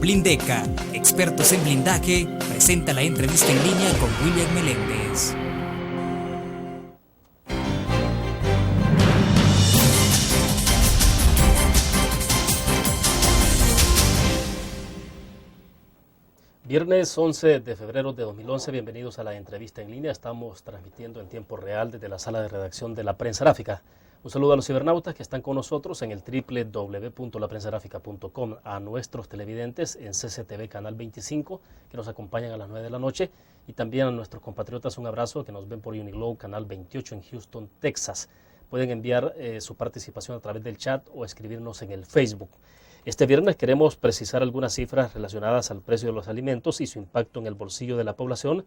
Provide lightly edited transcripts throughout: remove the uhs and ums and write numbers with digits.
Blindeca, expertos en blindaje, presenta la entrevista en línea con William Meléndez. Viernes 11 de febrero de 2011, bienvenidos a la entrevista en línea. Estamos transmitiendo en tiempo real desde la sala de redacción de La Prensa Gráfica. Un saludo a los cibernautas que están con nosotros en el www.laprensagráfica.com, a nuestros televidentes en CCTV Canal 25 que nos acompañan a las 9 de la noche y también a nuestros compatriotas un abrazo que nos ven por Uniglow Canal 28 en Houston, Texas. Pueden enviar su participación a través del chat o escribirnos en el Facebook. Este viernes queremos precisar algunas cifras relacionadas al precio de los alimentos y su impacto en el bolsillo de la población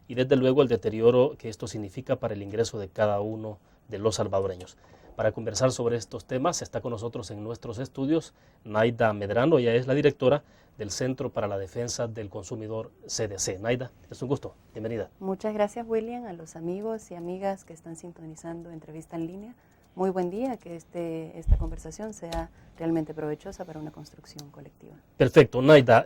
y desde luego el deterioro que esto significa para el ingreso de cada uno de los salvadoreños. Para conversar sobre estos temas está con nosotros en nuestros estudios Naida Medrano. Ella es la directora del Centro para la Defensa del Consumidor CDC. Naida, es un gusto. Bienvenida. Muchas gracias, William, a los amigos y amigas que están sintonizando Entrevista en Línea. Muy buen día, que esta conversación sea realmente provechosa para una construcción colectiva. Perfecto, Naida.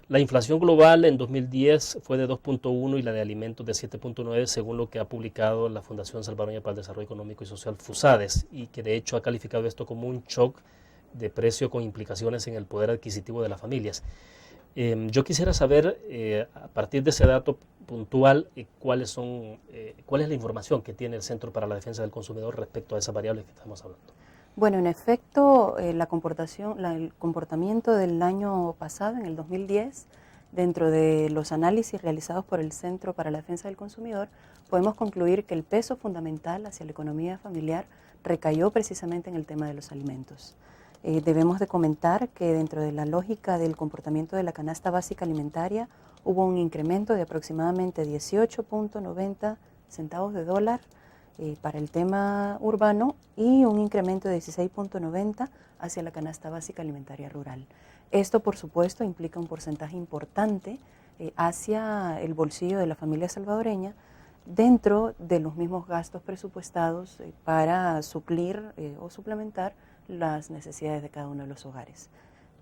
La inflación global en 2010 fue de 2.1 y la de alimentos de 7.9, según lo que ha publicado la Fundación Salvadoreña para el Desarrollo Económico y Social, FUSADES, y que de hecho ha calificado esto como un shock de precio con implicaciones en el poder adquisitivo de las familias. Yo quisiera saber, a partir de ese dato puntual, cuál es la información que tiene el Centro para la Defensa del Consumidor respecto a esas variables que estamos hablando. Bueno, en efecto, el comportamiento del año pasado, en el 2010, dentro de los análisis realizados por el Centro para la Defensa del Consumidor, podemos concluir que el peso fundamental hacia la economía familiar recayó precisamente en el tema de los alimentos. Debemos de comentar que dentro de la lógica del comportamiento de la canasta básica alimentaria hubo un incremento de aproximadamente 18.90 centavos de dólar para el tema urbano y un incremento de 16.90 hacia la canasta básica alimentaria rural. Esto, por supuesto, implica un porcentaje importante hacia el bolsillo de la familia salvadoreña dentro de los mismos gastos presupuestados para suplir o suplementar las necesidades de cada uno de los hogares.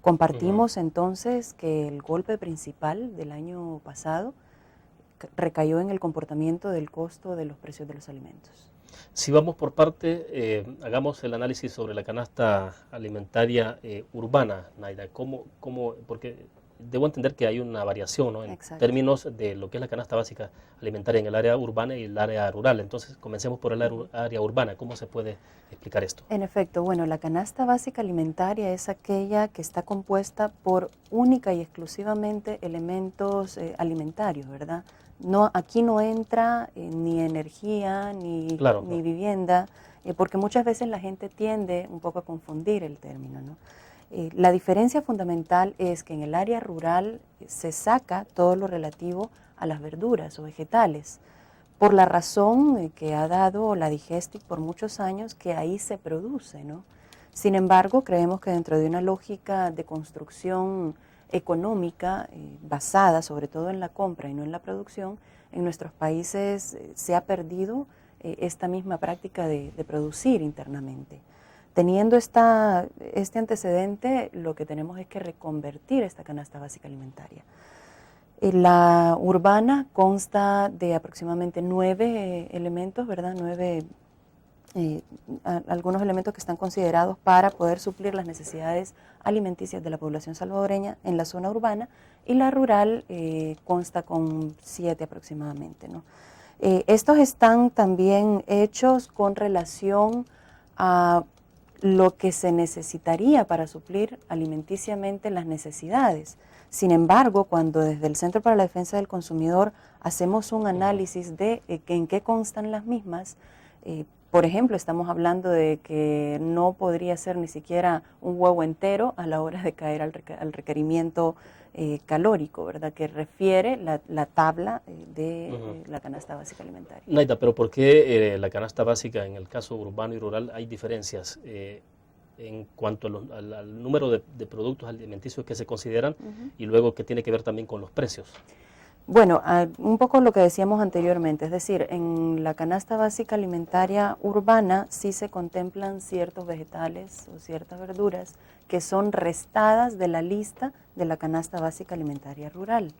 Compartimos entonces que el golpe principal del año pasado recayó en el comportamiento del costo de los precios de los alimentos. Si vamos por parte, hagamos el análisis sobre la canasta alimentaria urbana, Naida. Porque debo entender que hay una variación, ¿no?, en términos de lo que es la canasta básica alimentaria en el área urbana y el área rural. Entonces, comencemos por el área urbana. ¿Cómo se puede explicar esto? En efecto, bueno, la canasta básica alimentaria es aquella que está compuesta por única y exclusivamente elementos alimentarios, ¿verdad? No, aquí no entra ni energía ni vivienda, porque muchas veces la gente tiende un poco a confundir el término, ¿no? La diferencia fundamental es que en el área rural se saca todo lo relativo a las verduras o vegetales, por la razón que ha dado la Digestic por muchos años, que ahí se produce, ¿no? Sin embargo, creemos que dentro de una lógica de construcción económica basada sobre todo en la compra y no en la producción, en nuestros países se ha perdido esta misma práctica de producir internamente. Teniendo este antecedente, lo que tenemos es que reconvertir esta canasta básica alimentaria. La urbana consta de aproximadamente 9 elementos, ¿verdad? Algunos elementos que están considerados para poder suplir las necesidades alimenticias de la población salvadoreña en la zona urbana, y la rural consta con 7 aproximadamente, ¿no? Estos están también hechos con relación a lo que se necesitaría para suplir alimenticiamente las necesidades. Sin embargo, cuando desde el Centro para la Defensa del Consumidor hacemos un análisis de en qué constan las mismas, por ejemplo, estamos hablando de que no podría ser ni siquiera un huevo entero a la hora de caer al requerimiento calórico, ¿verdad?, que refiere la tabla de la canasta básica alimentaria. Naida, pero ¿por qué la canasta básica en el caso urbano y rural hay diferencias en cuanto al número de productos alimenticios que se consideran y luego que tiene que ver también con los precios? Bueno, un poco lo que decíamos anteriormente, es decir, en la canasta básica alimentaria urbana sí se contemplan ciertos vegetales o ciertas verduras que son restadas de la lista de la canasta básica alimentaria rural.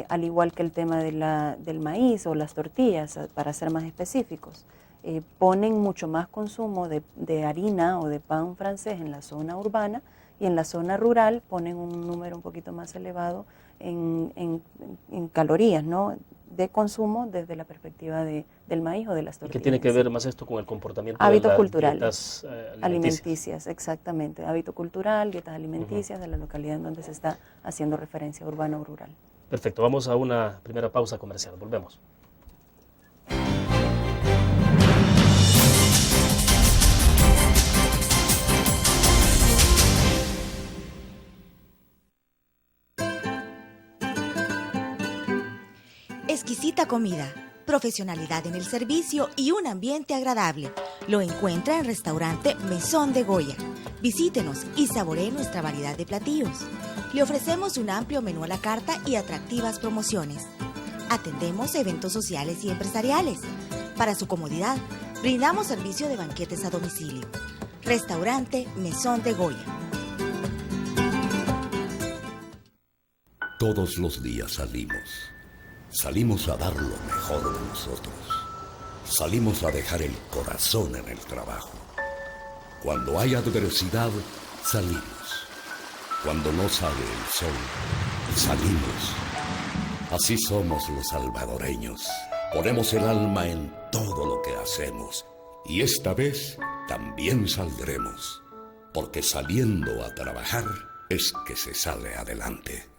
Al igual que el tema del maíz o las tortillas, para ser más específicos. Ponen mucho más consumo de harina o de pan francés en la zona urbana, y en la zona rural ponen un número un poquito más elevado en calorías, ¿no?, de consumo desde la perspectiva del maíz o de las ¿Y tortillas. qué tiene que ver más esto con el comportamiento Hábitos de las culturales, dietas alimenticias? Exactamente, hábito cultural, dietas alimenticias de la localidad en donde se está haciendo referencia, urbana o rural. Perfecto, vamos a una primera pausa comercial, volvemos. Exquisita comida, profesionalidad en el servicio y un ambiente agradable. Lo encuentra en Restaurante Mesón de Goya. Visítenos y saboree nuestra variedad de platillos. Le ofrecemos un amplio menú a la carta y atractivas promociones. Atendemos eventos sociales y empresariales. Para su comodidad, brindamos servicio de banquetes a domicilio. Restaurante Mesón de Goya. Todos los días salimos. Salimos a dar lo mejor de nosotros. Salimos a dejar el corazón en el trabajo. Cuando hay adversidad, salimos. Cuando no sale el sol, salimos. Así somos los salvadoreños. Ponemos el alma en todo lo que hacemos. Y esta vez también saldremos. Porque saliendo a trabajar es que se sale adelante.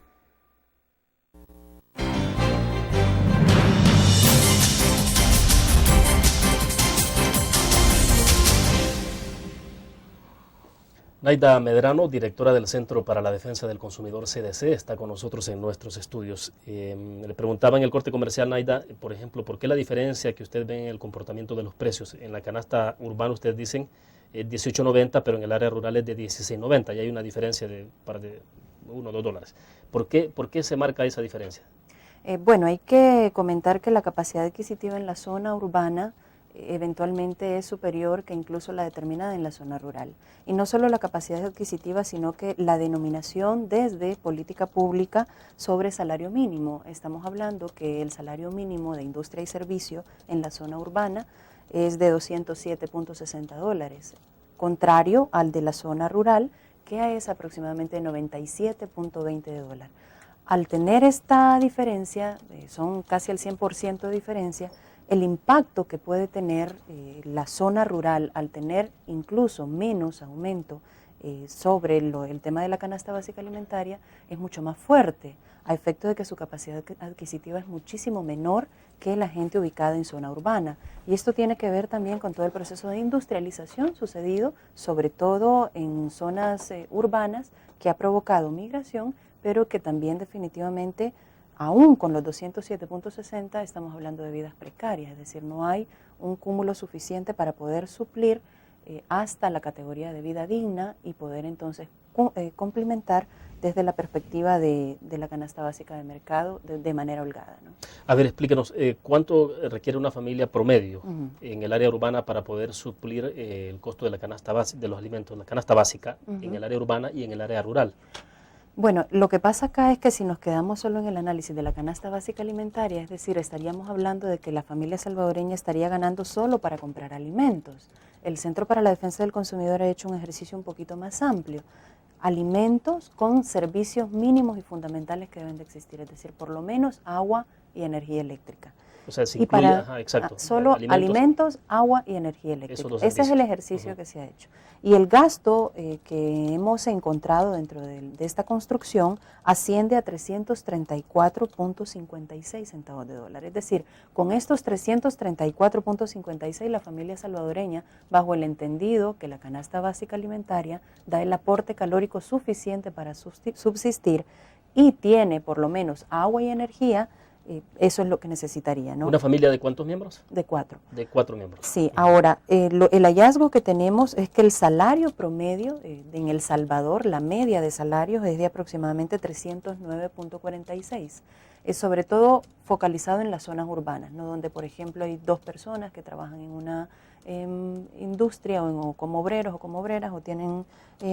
Naida Medrano, directora del Centro para la Defensa del Consumidor CDC, está con nosotros en nuestros estudios. Le preguntaba en el corte comercial, Naida, por ejemplo, ¿por qué la diferencia que usted ve en el comportamiento de los precios? En la canasta urbana ustedes dicen 18.90, pero en el área rural es de 16.90, y hay una diferencia de $1 o $2. ¿Por qué se marca esa diferencia? Bueno, hay que comentar que la capacidad adquisitiva en la zona urbana eventualmente es superior que incluso la determinada en la zona rural. Y no solo la capacidad adquisitiva, sino que la denominación desde política pública sobre salario mínimo. Estamos hablando que el salario mínimo de industria y servicio en la zona urbana es de $207.60, contrario al de la zona rural, que es aproximadamente $97.20. Al tener esta diferencia, son casi el 100% de diferencia, el impacto que puede tener la zona rural al tener incluso menos aumento sobre el tema de la canasta básica alimentaria es mucho más fuerte, a efecto de que su capacidad adquisitiva es muchísimo menor que la gente ubicada en zona urbana. Y esto tiene que ver también con todo el proceso de industrialización sucedido, sobre todo en zonas urbanas, que ha provocado migración, pero que también definitivamente, aún con los 207.60, estamos hablando de vidas precarias, es decir, no hay un cúmulo suficiente para poder suplir hasta la categoría de vida digna y poder entonces complementar desde la perspectiva de la canasta básica de mercado de manera holgada, ¿no? A ver, explíquenos, ¿cuánto requiere una familia promedio en el área urbana para poder suplir el costo de la canasta básica, de los alimentos, la canasta básica en el área urbana y en el área rural? Bueno, lo que pasa acá es que si nos quedamos solo en el análisis de la canasta básica alimentaria, es decir, estaríamos hablando de que la familia salvadoreña estaría ganando solo para comprar alimentos. El Centro para la Defensa del Consumidor ha hecho un ejercicio un poquito más amplio. Alimentos con servicios mínimos y fundamentales que deben de existir, es decir, por lo menos agua y energía eléctrica. O sea, se Y incluye, para exacto, solo alimentos, agua y energía eléctrica. Ese es el ejercicio que se ha hecho. Y el gasto que hemos encontrado dentro de esta construcción asciende a 334.56 centavos de dólar. Es decir, con estos 334.56 la familia salvadoreña, bajo el entendido que la canasta básica alimentaria da el aporte calórico suficiente para subsistir y tiene por lo menos agua y energía, Eso es lo que necesitaría, ¿no? ¿Una familia de cuántos miembros? De 4. De 4 miembros. Sí, ahora, el hallazgo que tenemos es que el salario promedio en El Salvador, la media de salarios es de aproximadamente 309.46. Es sobre todo focalizado en las zonas urbanas, ¿no? Donde, por ejemplo, hay 2 personas que trabajan en una industria o como obreros o como obreras o tienen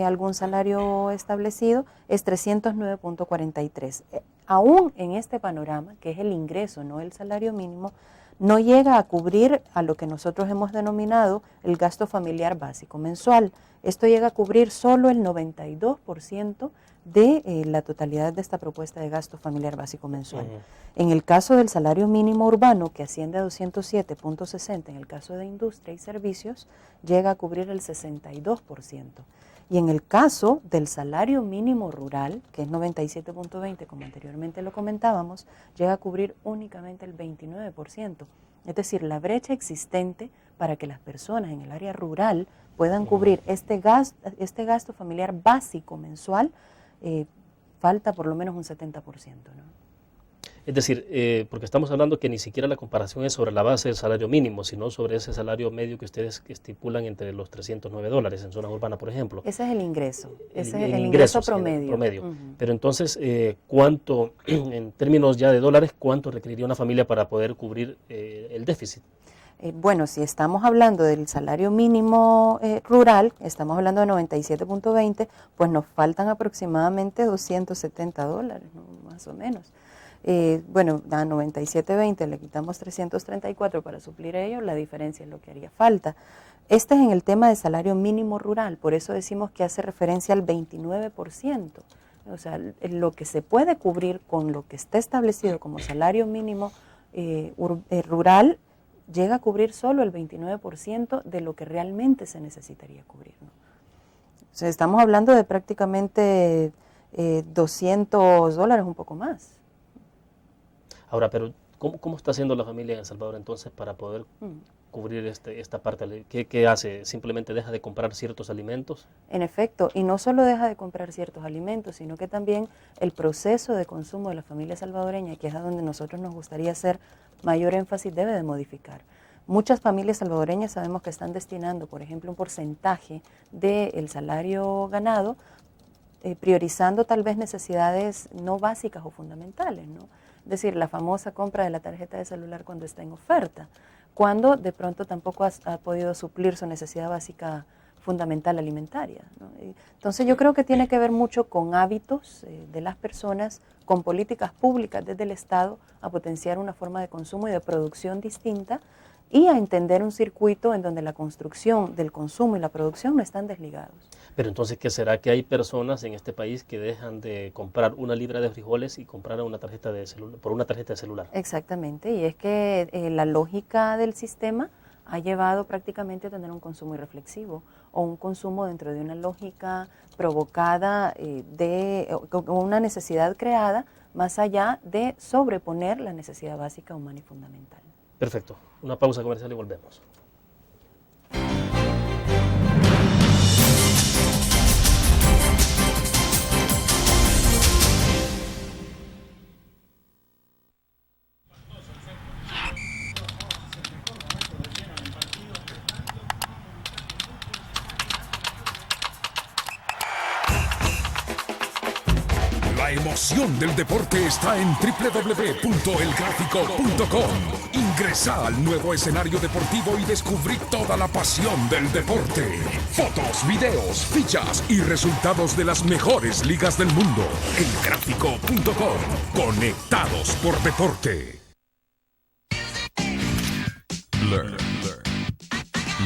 algún salario establecido, es 309.43. Aún en este panorama, que es el ingreso, no el salario mínimo, no llega a cubrir a lo que nosotros hemos denominado el gasto familiar básico mensual. Esto llega a cubrir solo el 92% de la totalidad de esta propuesta de gasto familiar básico mensual. En el caso del salario mínimo urbano, que asciende a 207.60, en el caso de industria y servicios, llega a cubrir el 62%. Y en el caso del salario mínimo rural, que es 97.20, como anteriormente lo comentábamos, llega a cubrir únicamente el 29%. Es decir, la brecha existente para que las personas en el área rural puedan cubrir este gasto familiar básico mensual, falta por lo menos un 70%, ¿no? Es decir, porque estamos hablando que ni siquiera la comparación es sobre la base del salario mínimo, sino sobre ese salario medio que ustedes estipulan entre los $309 en zona urbana, por ejemplo. Ese es el ingreso, ese es el ingreso ingreso promedio. Pero entonces, ¿cuánto, en términos ya de dólares, cuánto requeriría una familia para poder cubrir el déficit? Bueno, si estamos hablando del salario mínimo rural, estamos hablando de 97.20, pues nos faltan aproximadamente $270, ¿no? Más o menos. Bueno, a 97.20 le quitamos 334 para suplir ello, la diferencia es lo que haría falta. Este es en el tema de salario mínimo rural, por eso decimos que hace referencia al 29%. O sea, lo que se puede cubrir con lo que está establecido como salario mínimo rural llega a cubrir solo el 29% de lo que realmente se necesitaría cubrir, ¿no? O sea, estamos hablando de prácticamente $200, un poco más. Ahora, pero ¿cómo está haciendo la familia en El Salvador entonces para poder cubrir esta parte? ¿Qué hace? ¿Simplemente deja de comprar ciertos alimentos? En efecto, y no solo deja de comprar ciertos alimentos, sino que también el proceso de consumo de la familia salvadoreña, que es a donde nosotros nos gustaría hacer mayor énfasis, debe de modificar. Muchas familias salvadoreñas sabemos que están destinando, por ejemplo, un porcentaje del salario ganado, priorizando tal vez necesidades no básicas o fundamentales, ¿no? Es decir, la famosa compra de la tarjeta de celular cuando está en oferta, cuando de pronto tampoco ha podido suplir su necesidad básica fundamental alimentaria, ¿no? Entonces yo creo que tiene que ver mucho con hábitos de las personas, con políticas públicas desde el Estado a potenciar una forma de consumo y de producción distinta y a entender un circuito en donde la construcción del consumo y la producción no están desligados. Pero entonces, ¿qué será? Que hay personas en este país que dejan de comprar una libra de frijoles y comprar una tarjeta de celular, por una tarjeta de celular. Exactamente, y es que la lógica del sistema ha llevado prácticamente a tener un consumo irreflexivo o un consumo dentro de una lógica provocada con una necesidad creada más allá de sobreponer la necesidad básica humana y fundamental. Perfecto. Una pausa comercial y volvemos. La emoción del deporte está en www.elgráfico.com. Ingresa al nuevo escenario deportivo y descubrí toda la pasión del deporte. Fotos, videos, fichas y resultados de las mejores ligas del mundo. Elgráfico.com. Conectados por deporte. Learn.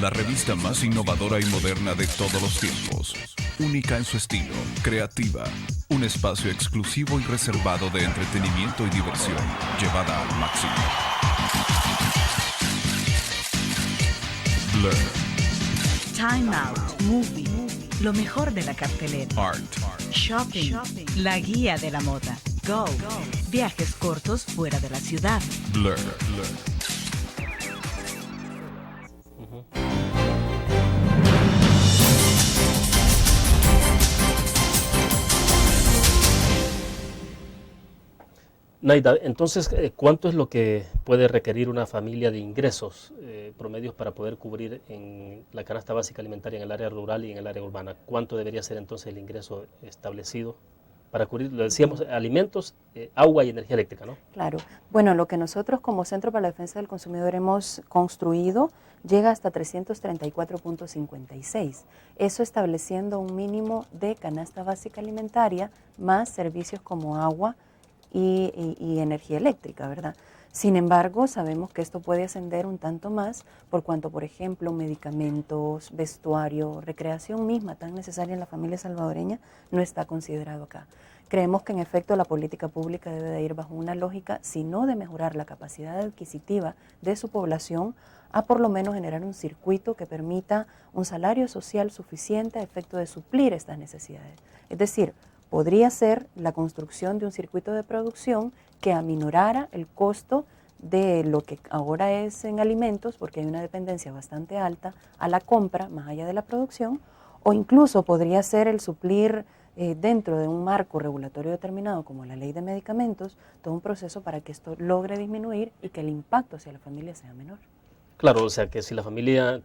La revista más innovadora y moderna de todos los tiempos. Única en su estilo, creativa. Un espacio exclusivo y reservado de entretenimiento y diversión, llevada al máximo. Blur. Time Out, Movie, lo mejor de la cartelera. Art. Shopping, la guía de la moda. Go, viajes cortos fuera de la ciudad. Blur. Naida, entonces, ¿cuánto es lo que puede requerir una familia de ingresos promedios para poder cubrir en la canasta básica alimentaria en el área rural y en el área urbana? ¿Cuánto debería ser entonces el ingreso establecido para cubrir, lo decíamos, alimentos, agua y energía eléctrica, ¿no? Claro. Bueno, lo que nosotros como Centro para la Defensa del Consumidor hemos construido llega hasta 334.56. Eso estableciendo un mínimo de canasta básica alimentaria más servicios como agua y energía eléctrica, ¿verdad? Sin embargo, sabemos que esto puede ascender un tanto más por cuanto, por ejemplo, medicamentos, vestuario, recreación misma tan necesaria en la familia salvadoreña no está considerado acá. Creemos que en efecto la política pública debe de ir bajo una lógica, si no de mejorar la capacidad adquisitiva de su población, a por lo menos generar un circuito que permita un salario social suficiente a efecto de suplir estas necesidades. Es decir, podría ser la construcción de un circuito de producción que aminorara el costo de lo que ahora es en alimentos, porque hay una dependencia bastante alta a la compra más allá de la producción, o incluso podría ser el suplir dentro de un marco regulatorio determinado como la ley de medicamentos, todo un proceso para que esto logre disminuir y que el impacto hacia la familia sea menor. Claro, o sea que si la familia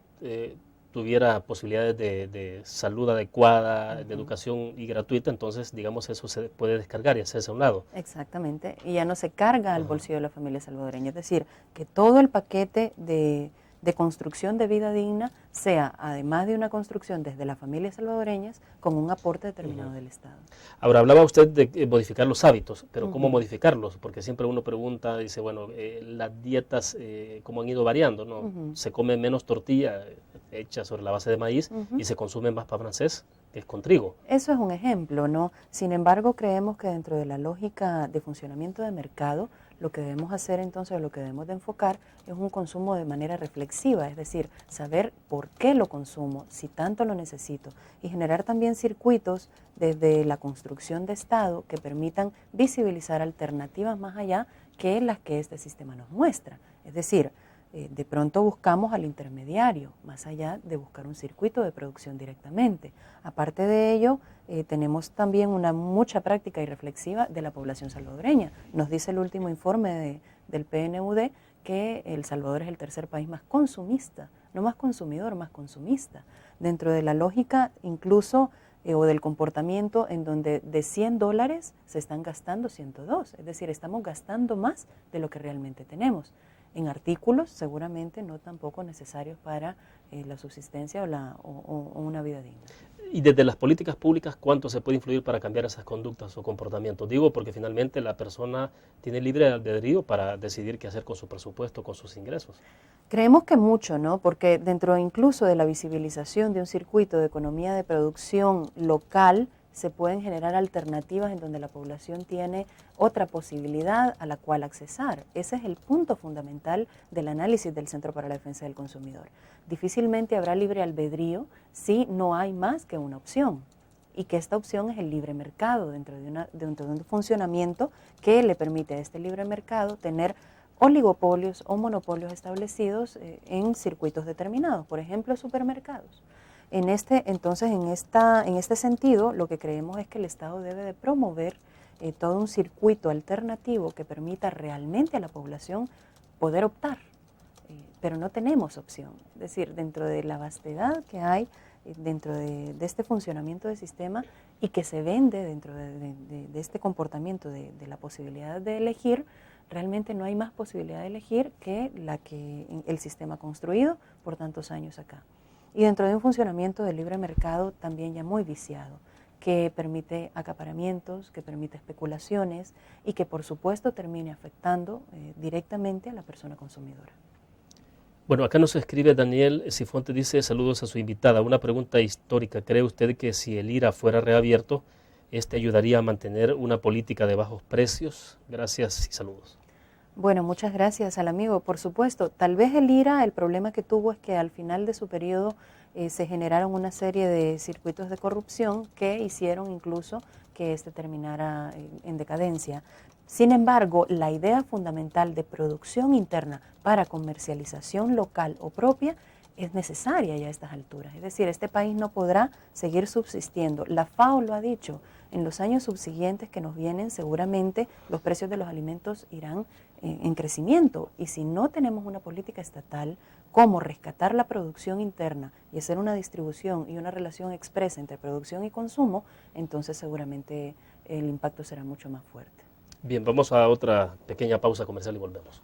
tuviera posibilidades de salud adecuada, de educación y gratuita, entonces, digamos, eso se puede descargar y hacerse a un lado. Exactamente, y ya no se carga al bolsillo de la familia salvadoreña, es decir, que todo el paquete de construcción de vida digna sea, además de una construcción desde las familias salvadoreñas, con un aporte determinado del Estado. Ahora, hablaba usted de modificar los hábitos, pero ¿cómo modificarlos? Porque siempre uno pregunta, dice, bueno, las dietas, ¿cómo han ido variando? ¿No? Se come menos tortilla hecha sobre la base de maíz y se consume más pan francés, que es con trigo. Eso es un ejemplo, ¿no? Sin embargo, creemos que dentro de la lógica de funcionamiento de mercado, lo que debemos hacer entonces, lo que debemos de enfocar es un consumo de manera reflexiva, es decir, saber por qué lo consumo, si tanto lo necesito, y generar también circuitos desde la construcción de Estado que permitan visibilizar alternativas más allá que las que este sistema nos muestra. Es decir, de pronto buscamos al intermediario, más allá de buscar un circuito de producción directamente. Aparte de ello, tenemos también una mucha práctica y reflexiva de la población salvadoreña. Nos dice el último informe del PNUD que El Salvador es el tercer país más consumista, no más consumidor, más consumista. Dentro de la lógica incluso o del comportamiento en donde de $100 se están gastando 102, es decir, estamos gastando más de lo que realmente tenemos. En artículos seguramente no tampoco necesarios para la subsistencia o una vida digna. Y desde las políticas públicas, ¿cuánto se puede influir para cambiar esas conductas o comportamientos? Digo, porque finalmente la persona tiene libre albedrío para decidir qué hacer con su presupuesto, con sus ingresos. Creemos que mucho, ¿no? Porque dentro incluso de la visibilización de un circuito de economía de producción local, se pueden generar alternativas en donde la población tiene otra posibilidad a la cual accesar. Ese es el punto fundamental del análisis del Centro para la Defensa del Consumidor. Difícilmente habrá libre albedrío si no hay más que una opción, y que esta opción es el libre mercado dentro de un funcionamiento que le permite a este libre mercado tener oligopolios o monopolios establecidos en circuitos determinados, por ejemplo, supermercados. Entonces, en este sentido, lo que creemos es que el Estado debe de promover todo un circuito alternativo que permita realmente a la población poder optar, pero no tenemos opción. Es decir, dentro de la vastedad que hay, dentro de este funcionamiento del sistema y que se vende dentro de este comportamiento de la posibilidad de elegir, realmente no hay más posibilidad de elegir que la que el sistema ha construido por tantos años acá. Y dentro de un funcionamiento del libre mercado también ya muy viciado, que permite acaparamientos, que permite especulaciones y que por supuesto termine afectando directamente a la persona consumidora. Bueno, acá nos escribe Daniel Sifonte, dice saludos a su invitada. Una pregunta histórica, ¿cree usted que si el IRA fuera reabierto, ayudaría a mantener una política de bajos precios? Gracias y saludos. Bueno, muchas gracias al amigo. Por supuesto, tal vez el IRA, el problema que tuvo es que al final de su periodo se generaron una serie de circuitos de corrupción que hicieron incluso que terminara en decadencia. Sin embargo, la idea fundamental de producción interna para comercialización local o propia es necesaria ya a estas alturas. Es decir, este país no podrá seguir subsistiendo. La FAO lo ha dicho, En los años subsiguientes que nos vienen, seguramente los precios de los alimentos irán en crecimiento, y si no tenemos una política estatal como rescatar la producción interna y hacer una distribución y una relación expresa entre producción y consumo, entonces seguramente el impacto será mucho más fuerte. Bien, vamos a otra pequeña pausa comercial y volvemos.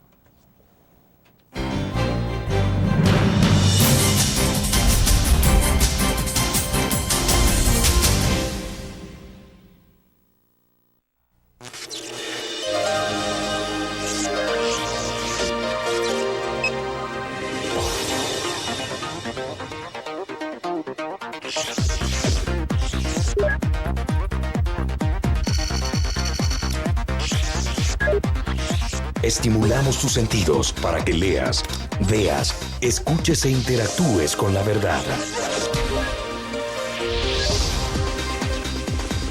Estimulamos tus sentidos para que leas, veas, escuches e interactúes con la verdad.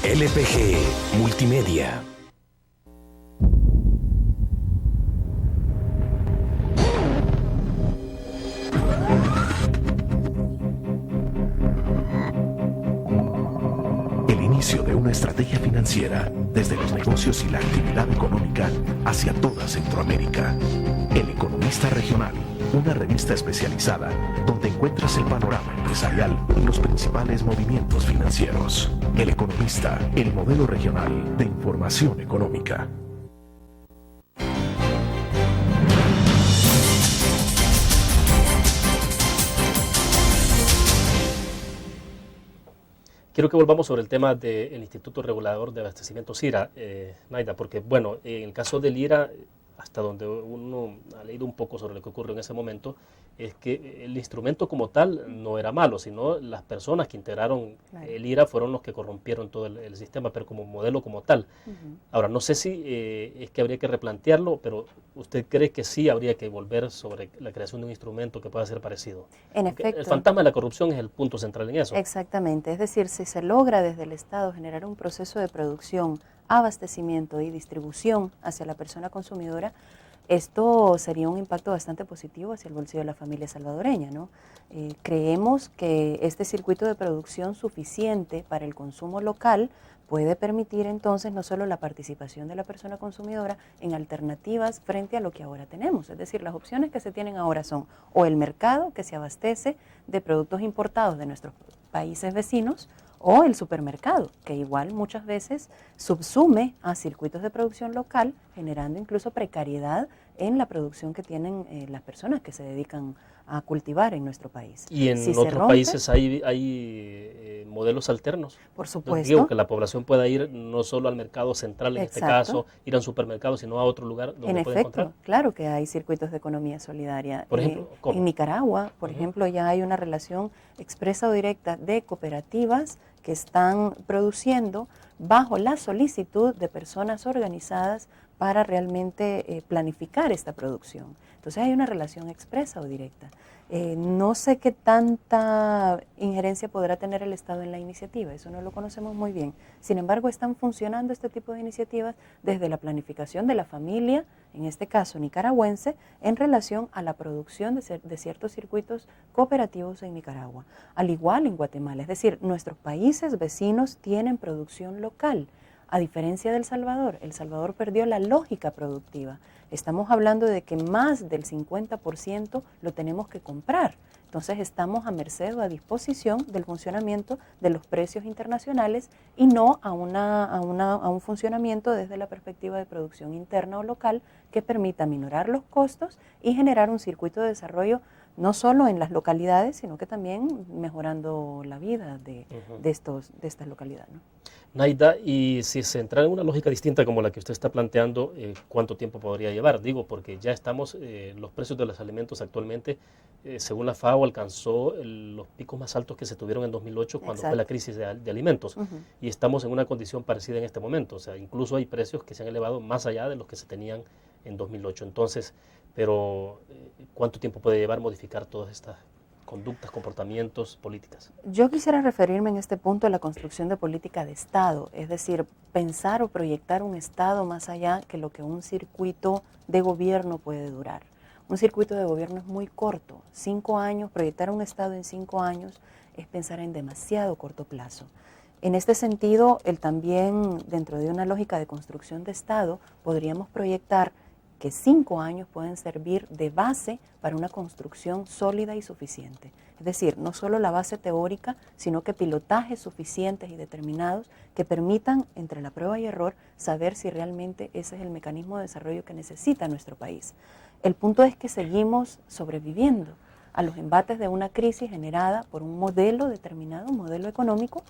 LPG Multimedia. El inicio de una estrategia financiera desde los negocios y la actividad económica hacia toda Centroamérica. El Economista Regional, una revista especializada donde encuentras el panorama empresarial y los principales movimientos financieros. El Economista, el modelo regional de información económica. Quiero que volvamos sobre el tema del Instituto Regulador de Abastecimientos IRA, Naida, porque bueno, en el caso del IRA, hasta donde uno ha leído un poco sobre lo que ocurrió en ese momento, es que el instrumento como tal no era malo, sino las personas que integraron el IRA fueron los que corrompieron todo el sistema, pero como modelo como tal. Ahora, no sé si es que habría que replantearlo, pero ¿usted cree que sí habría que volver sobre la creación de un instrumento que pueda ser parecido? En Porque efecto. el fantasma de la corrupción es el punto central en eso. Exactamente, es decir, si se logra desde el Estado generar un proceso de producción, abastecimiento y distribución hacia la persona consumidora, esto sería un impacto bastante positivo hacia el bolsillo de la familia salvadoreña, ¿no? Creemos que este circuito de producción suficiente para el consumo local puede permitir entonces no solo la participación de la persona consumidora en alternativas frente a lo que ahora tenemos, es decir, las opciones que se tienen ahora son o el mercado que se abastece de productos importados de nuestros países vecinos, o el supermercado, que igual muchas veces subsume a circuitos de producción local, generando incluso precariedad en la producción que tienen las personas que se dedican a cultivar en nuestro país. Y en Si se otros rompe, países hay modelos alternos. por Entonces, supuesto, digo que la población pueda ir no solo al mercado central, en este Exacto. caso, ir a un supermercado, sino a otro lugar donde en pueda efecto, encontrar. claro que hay circuitos de economía solidaria. Por ejemplo, ¿cómo? En Nicaragua, por ejemplo, ya hay una relación expresa o directa de cooperativas que están produciendo bajo la solicitud de personas organizadas para realmente planificar esta producción. Entonces hay una relación expresa o directa. No sé qué tanta injerencia podrá tener el Estado en la iniciativa, eso no lo conocemos muy bien. Sin embargo, están funcionando este tipo de iniciativas desde la planificación de la familia, en este caso nicaragüense, en relación a la producción de ciertos circuitos cooperativos en Nicaragua. Al igual en Guatemala, es decir, nuestros países vecinos tienen producción local. A diferencia de El Salvador perdió la lógica productiva. Estamos hablando de que más del 50% lo tenemos que comprar. Entonces estamos a merced o a disposición del funcionamiento de los precios internacionales y no a un funcionamiento desde la perspectiva de producción interna o local que permita minorar los costos y generar un circuito de desarrollo no solo en las localidades, sino que también mejorando la vida de estas localidades, ¿no? Naida, y si se entra en una lógica distinta como la que usted está planteando, ¿cuánto tiempo podría llevar? Digo, porque ya estamos, los precios de los alimentos actualmente, según la FAO, alcanzó los picos más altos que se tuvieron en 2008 cuando fue la crisis de alimentos. Y estamos en una condición parecida en este momento. O sea, incluso hay precios que se han elevado más allá de los que se tenían en 2008. Entonces, pero ¿cuánto tiempo puede llevar modificar todas estas conductas, comportamientos, políticas? Yo quisiera referirme en este punto a la construcción de política de Estado, es decir, pensar o proyectar un Estado más allá que lo que un circuito de gobierno puede durar. Un circuito de gobierno es muy corto, 5 años, proyectar un Estado en 5 años es pensar en demasiado corto plazo. En este sentido, también dentro de una lógica de construcción de Estado, podríamos proyectar que 5 años pueden servir de base para una construcción sólida y suficiente. Es decir, no solo la base teórica, sino que pilotajes suficientes y determinados que permitan, entre la prueba y error, saber si realmente ese es el mecanismo de desarrollo que necesita nuestro país. El punto es que seguimos sobreviviendo a los embates de una crisis generada por un modelo determinado, un modelo económico,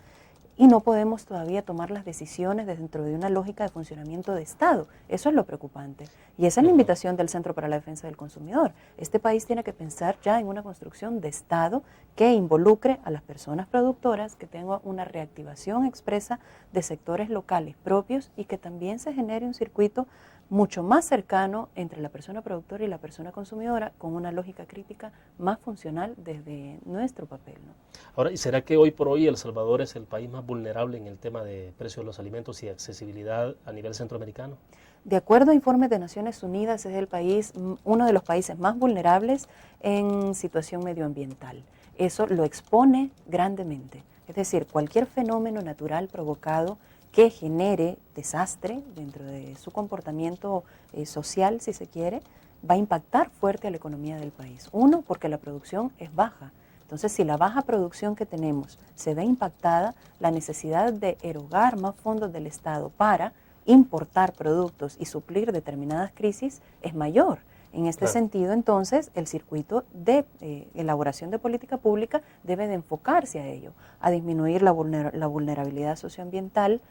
y no podemos todavía tomar las decisiones dentro de una lógica de funcionamiento de Estado. Eso es lo preocupante. Y esa es la invitación del Centro para la Defensa del Consumidor. Este país tiene que pensar ya en una construcción de Estado que involucre a las personas productoras, que tenga una reactivación expresa de sectores locales propios y que también se genere un circuito mucho más cercano entre la persona productora y la persona consumidora, con una lógica crítica más funcional desde nuestro papel, ¿no? Ahora, ¿y será que hoy por hoy El Salvador es el país más vulnerable en el tema de precios de los alimentos y accesibilidad a nivel centroamericano? De acuerdo a informes de Naciones Unidas, es el país, uno de los países más vulnerables en situación medioambiental. Eso lo expone grandemente. Es decir, cualquier fenómeno natural provocado que genere desastre dentro de su comportamiento social, si se quiere, va a impactar fuerte a la economía del país. Uno, porque la producción es baja. Entonces, si la baja producción que tenemos se ve impactada, la necesidad de erogar más fondos del Estado para importar productos y suplir determinadas crisis es mayor. En este sentido, entonces, el circuito de elaboración de política pública debe de enfocarse a ello, a disminuir la vulnerabilidad socioambiental,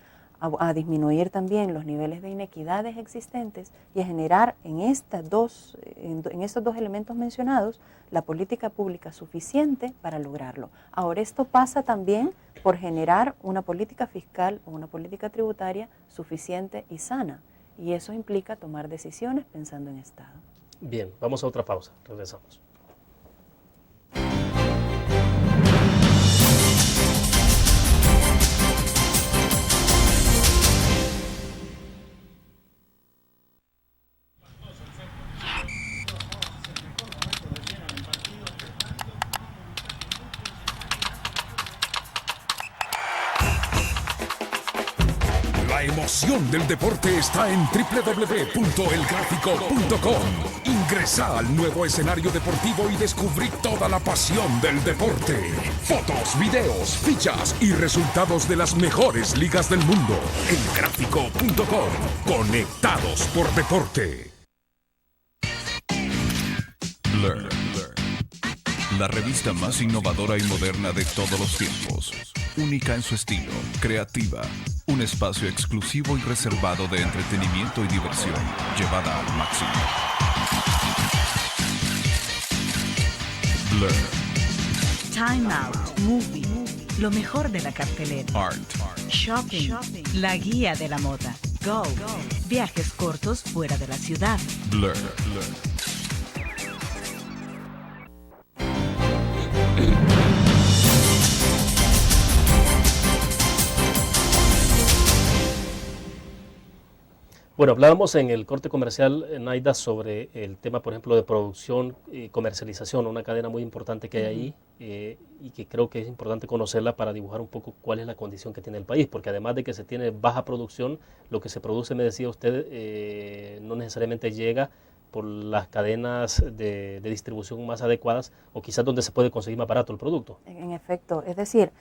a disminuir también los niveles de inequidades existentes y a generar en estos dos elementos mencionados la política pública suficiente para lograrlo. Ahora, esto pasa también por generar una política fiscal o una política tributaria suficiente y sana, y eso implica tomar decisiones pensando en Estado. Bien, vamos a otra pausa, regresamos. La emoción del deporte está en www.elgráfico.com. Ingresa al nuevo escenario deportivo y descubrí toda la pasión del deporte. Fotos, videos, fichas y resultados de las mejores ligas del mundo. Elgráfico.com. Conectados por deporte. Learn. La revista más innovadora y moderna de todos los tiempos. Única en su estilo, creativa. Un espacio exclusivo y reservado de entretenimiento y diversión, llevada al máximo. Blur. Time Out, Movie, lo mejor de la cartelera. Art. Shopping, la guía de la moda. Go, viajes cortos fuera de la ciudad. Blur. Bueno, hablábamos en el corte comercial, Naida, sobre el tema, por ejemplo, de producción y comercialización, una cadena muy importante que hay ahí y que creo que es importante conocerla para dibujar un poco cuál es la condición que tiene el país, porque además de que se tiene baja producción, lo que se produce, me decía usted, no necesariamente llega por las cadenas de distribución más adecuadas o quizás donde se puede conseguir más barato el producto. En efecto, es decir,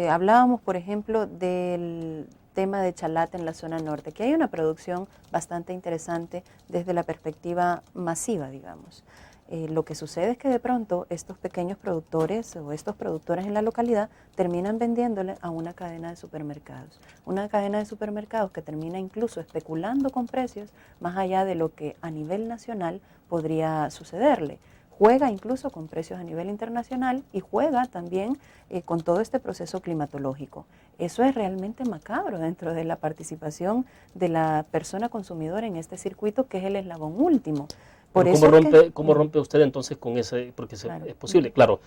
hablábamos, por ejemplo, del tema de Chalate en la zona norte, que hay una producción bastante interesante desde la perspectiva masiva, digamos. Lo que sucede es que de pronto estos pequeños productores o estos productores en la localidad terminan vendiéndole a una cadena de supermercados. Una cadena de supermercados que termina incluso especulando con precios más allá de lo que a nivel nacional podría sucederle. Juega incluso con precios a nivel internacional y juega también con todo este proceso climatológico. Eso es realmente macabro dentro de la participación de la persona consumidora en este circuito, que es el eslabón último. Por eso ¿Cómo rompe usted entonces con ese? Porque claro, es posible, claro,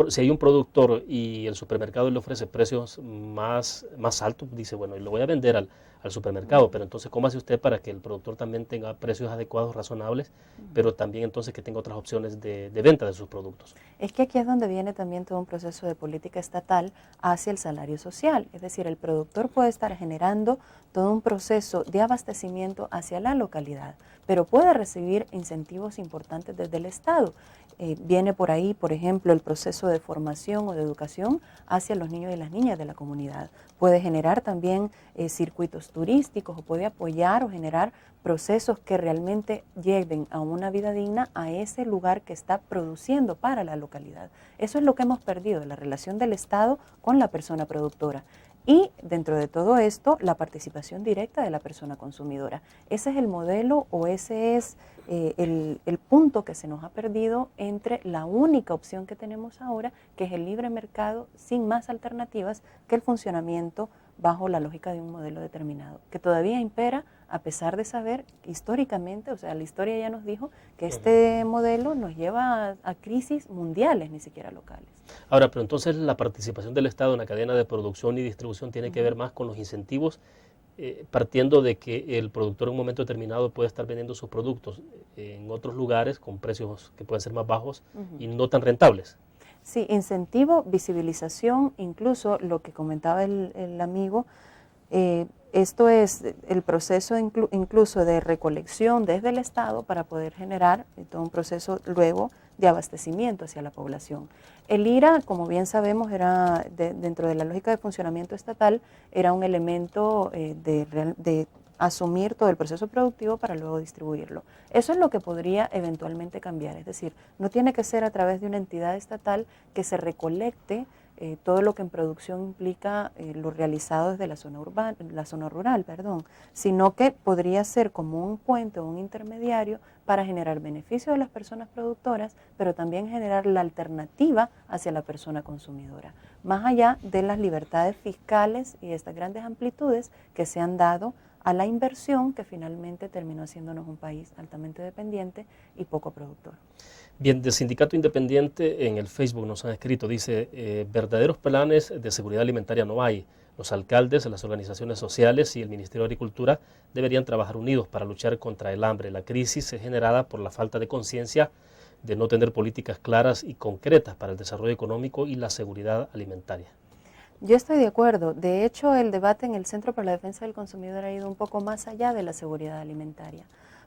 si hay un productor y el supermercado le ofrece precios más altos, dice, bueno, y lo voy a vender al supermercado. Pero entonces, ¿cómo hace usted para que el productor también tenga precios adecuados, razonables, pero también entonces que tenga otras opciones de venta de sus productos? Es que aquí es donde viene también todo un proceso de política estatal hacia el salario social. Es decir, el productor puede estar generando todo un proceso de abastecimiento hacia la localidad, pero puede recibir incentivos importantes desde el Estado. Viene por ahí, por ejemplo, el proceso de formación o de educación hacia los niños y las niñas de la comunidad. Puede generar también circuitos turísticos o puede apoyar o generar procesos que realmente lleven a una vida digna a ese lugar que está produciendo para la localidad. Eso es lo que hemos perdido, la relación del Estado con la persona productora. Y dentro de todo esto, la participación directa de la persona consumidora. Ese es el modelo o ese es el punto que se nos ha perdido entre la única opción que tenemos ahora, que es el libre mercado sin más alternativas que el funcionamiento bajo la lógica de un modelo determinado, que todavía impera a pesar de saber históricamente, o sea, la historia ya nos dijo que este modelo nos lleva a crisis mundiales, ni siquiera locales. Ahora, pero entonces la participación del Estado en la cadena de producción y distribución tiene que ver más con los incentivos, partiendo de que el productor en un momento determinado puede estar vendiendo sus productos en otros lugares con precios que pueden ser más bajos y no tan rentables. Sí, incentivo, visibilización, incluso lo que comentaba el amigo, esto es el proceso incluso de recolección desde el Estado para poder generar todo un proceso luego de abastecimiento hacia la población. El IRA, como bien sabemos, era dentro de la lógica de funcionamiento estatal, era un elemento de asumir todo el proceso productivo para luego distribuirlo. Eso es lo que podría eventualmente cambiar, es decir, no tiene que ser a través de una entidad estatal que se recolecte todo lo que en producción implica lo realizado desde la zona rural, sino que podría ser como un puente o un intermediario para generar beneficio de las personas productoras, pero también generar la alternativa hacia la persona consumidora, más allá de las libertades fiscales y estas grandes amplitudes que se han dado a la inversión que finalmente terminó haciéndonos un país altamente dependiente y poco productor. Bien, de Sindicato Independiente en el Facebook nos han escrito, dice, verdaderos planes de seguridad alimentaria no hay. Los alcaldes, las organizaciones sociales y el Ministerio de Agricultura deberían trabajar unidos para luchar contra el hambre. La crisis es generada por la falta de conciencia de no tener políticas claras y concretas para el desarrollo económico y la seguridad alimentaria. Yo estoy de acuerdo. De hecho, el debate en el Centro para la Defensa del Consumidor ha ido un poco más allá de la seguridad alimentaria,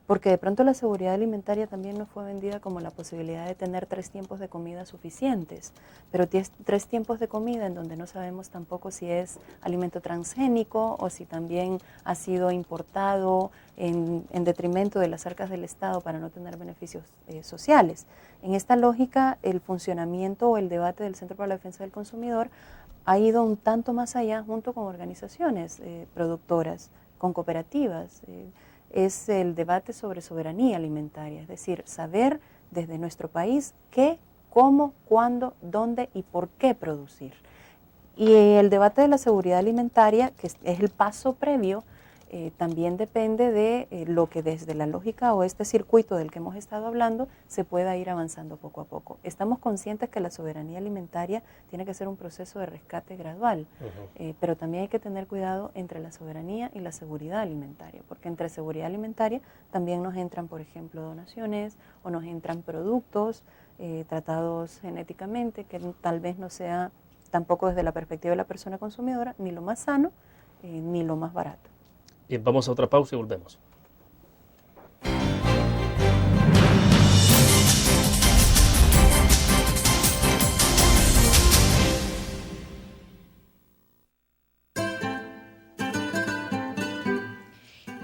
porque de pronto la seguridad alimentaria también nos fue vendida como la posibilidad de tener 3 tiempos de comida suficientes, pero 3 tiempos de comida en donde no sabemos tampoco si es alimento transgénico o si también ha sido importado en detrimento de las arcas del Estado para no tener beneficios sociales. En esta lógica, el funcionamiento o el debate del Centro para la Defensa del Consumidor ha ido un tanto más allá junto con organizaciones productoras, con cooperativas. Es el debate sobre soberanía alimentaria, es decir, saber desde nuestro país qué, cómo, cuándo, dónde y por qué producir. Y el debate de la seguridad alimentaria, que es el paso previo, también depende de lo que desde la lógica o este circuito del que hemos estado hablando se pueda ir avanzando poco a poco. Estamos conscientes que la soberanía alimentaria tiene que ser un proceso de rescate gradual, pero también hay que tener cuidado entre la soberanía y la seguridad alimentaria, porque entre seguridad alimentaria también nos entran, por ejemplo, donaciones o nos entran productos tratados genéticamente, que tal vez no sea tampoco desde la perspectiva de la persona consumidora ni lo más sano ni lo más barato. Bien, vamos a otra pausa y volvemos.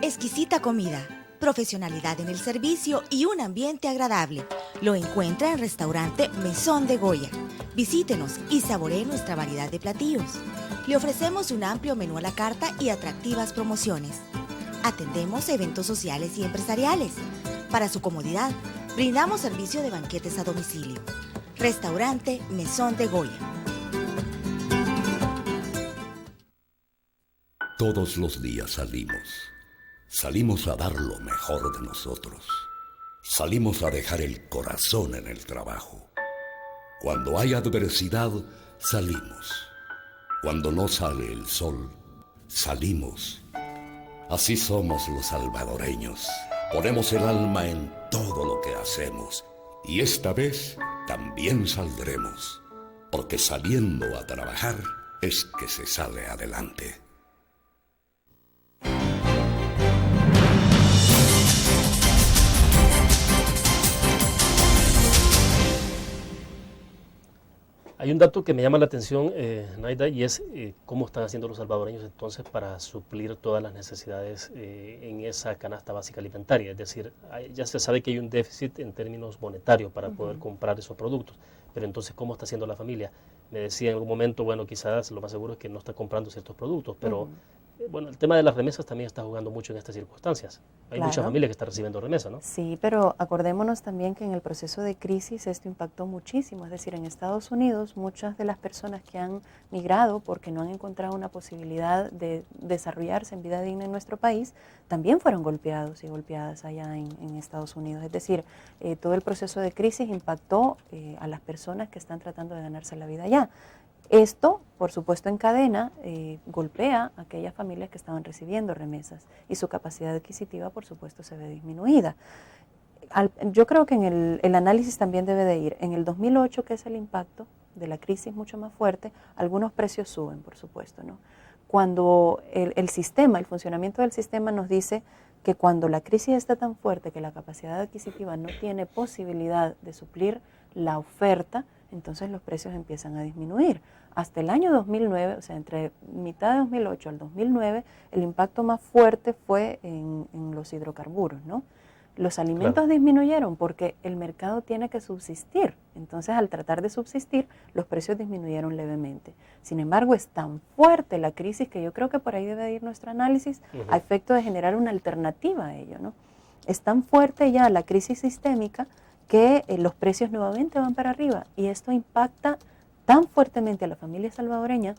Exquisita comida, profesionalidad en el servicio y un ambiente agradable. Lo encuentra en Restaurante Mesón de Goya. Visítenos y saboree nuestra variedad de platillos. Le ofrecemos un amplio menú a la carta y atractivas promociones. Atendemos eventos sociales y empresariales. Para su comodidad, brindamos servicio de banquetes a domicilio. Restaurante Mesón de Goya. Todos los días salimos a dar lo mejor de nosotros. Salimos a dejar el corazón en el trabajo. Cuando hay adversidad, salimos. Cuando no sale el sol, salimos. Así somos los salvadoreños. Ponemos el alma en todo lo que hacemos. Y esta vez también saldremos. Porque saliendo a trabajar es que se sale adelante. Hay un dato que me llama la atención, Naida, y es cómo están haciendo los salvadoreños entonces para suplir todas las necesidades en esa canasta básica alimentaria. Es decir, ya se sabe que hay un déficit en términos monetarios para poder comprar esos productos, pero entonces, ¿cómo está haciendo la familia? Me decía en algún momento, bueno, quizás lo más seguro es que no está comprando ciertos productos, pero bueno, el tema de las remesas también está jugando mucho en estas circunstancias. Hay muchas familias que están recibiendo remesas, ¿no? Sí, pero acordémonos también que en el proceso de crisis esto impactó muchísimo. Es decir, en Estados Unidos muchas de las personas que han migrado porque no han encontrado una posibilidad de desarrollarse en vida digna en nuestro país, también fueron golpeados y golpeadas allá en Estados Unidos. Es decir, todo el proceso de crisis impactó a las personas que están tratando de ganarse la vida allá. Esto, por supuesto, en cadena, golpea a aquellas familias que estaban recibiendo remesas y su capacidad adquisitiva, por supuesto, se ve disminuida. Yo creo que en el análisis también debe de ir. En el 2008, que es el impacto de la crisis mucho más fuerte, algunos precios suben, por supuesto, ¿no? Cuando el sistema, el funcionamiento del sistema nos dice que cuando la crisis está tan fuerte que la capacidad adquisitiva no tiene posibilidad de suplir la oferta, entonces los precios empiezan a disminuir. Hasta el año 2009, o sea, entre mitad de 2008 al 2009, el impacto más fuerte fue en los hidrocarburos, ¿no? Los alimentos disminuyeron porque el mercado tiene que subsistir. Entonces, al tratar de subsistir, los precios disminuyeron levemente. Sin embargo, es tan fuerte la crisis que yo creo que por ahí debe ir nuestro análisis a efecto de generar una alternativa a ello, ¿no? Es tan fuerte ya la crisis sistémica que los precios nuevamente van para arriba y esto impacta tan fuertemente a la familia salvadoreña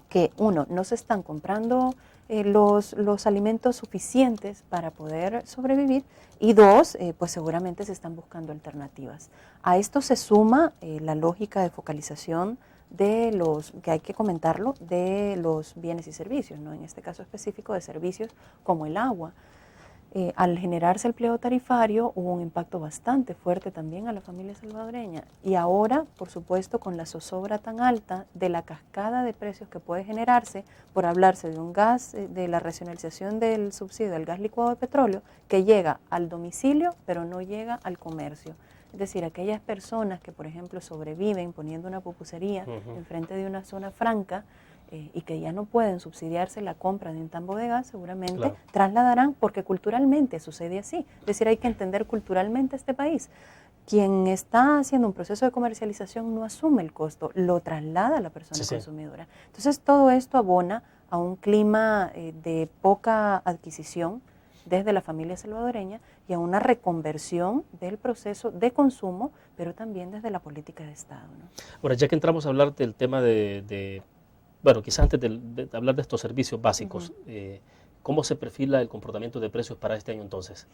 que, uno, no se están comprando los alimentos suficientes para poder sobrevivir y dos, pues seguramente se están buscando alternativas. A esto se suma la lógica de focalización de los, que hay que comentarlo, de los bienes y servicios, ¿no? En este caso específico de servicios como el agua. Al generarse el pliego tarifario hubo un impacto bastante fuerte también a la familia salvadoreña y ahora, por supuesto, con la zozobra tan alta de la cascada de precios que puede generarse por hablarse de un gas, de la racionalización del subsidio del gas licuado de petróleo que llega al domicilio pero no llega al comercio. Es decir, aquellas personas que, por ejemplo, sobreviven poniendo una pupusería enfrente de una zona franca, y que ya no pueden subsidiarse la compra de un tambo de gas, seguramente trasladarán, porque culturalmente sucede así. Es decir, hay que entender culturalmente este país. Quien está haciendo un proceso de comercialización no asume el costo, lo traslada a la persona consumidora. Entonces, todo esto abona a un clima de poca adquisición desde la familia salvadoreña y a una reconversión del proceso de consumo, pero también desde la política de Estado, ¿no? Ahora, ya que entramos a hablar del tema bueno, quizás antes de hablar de estos servicios básicos, ¿cómo se perfila el comportamiento de precios para este año entonces?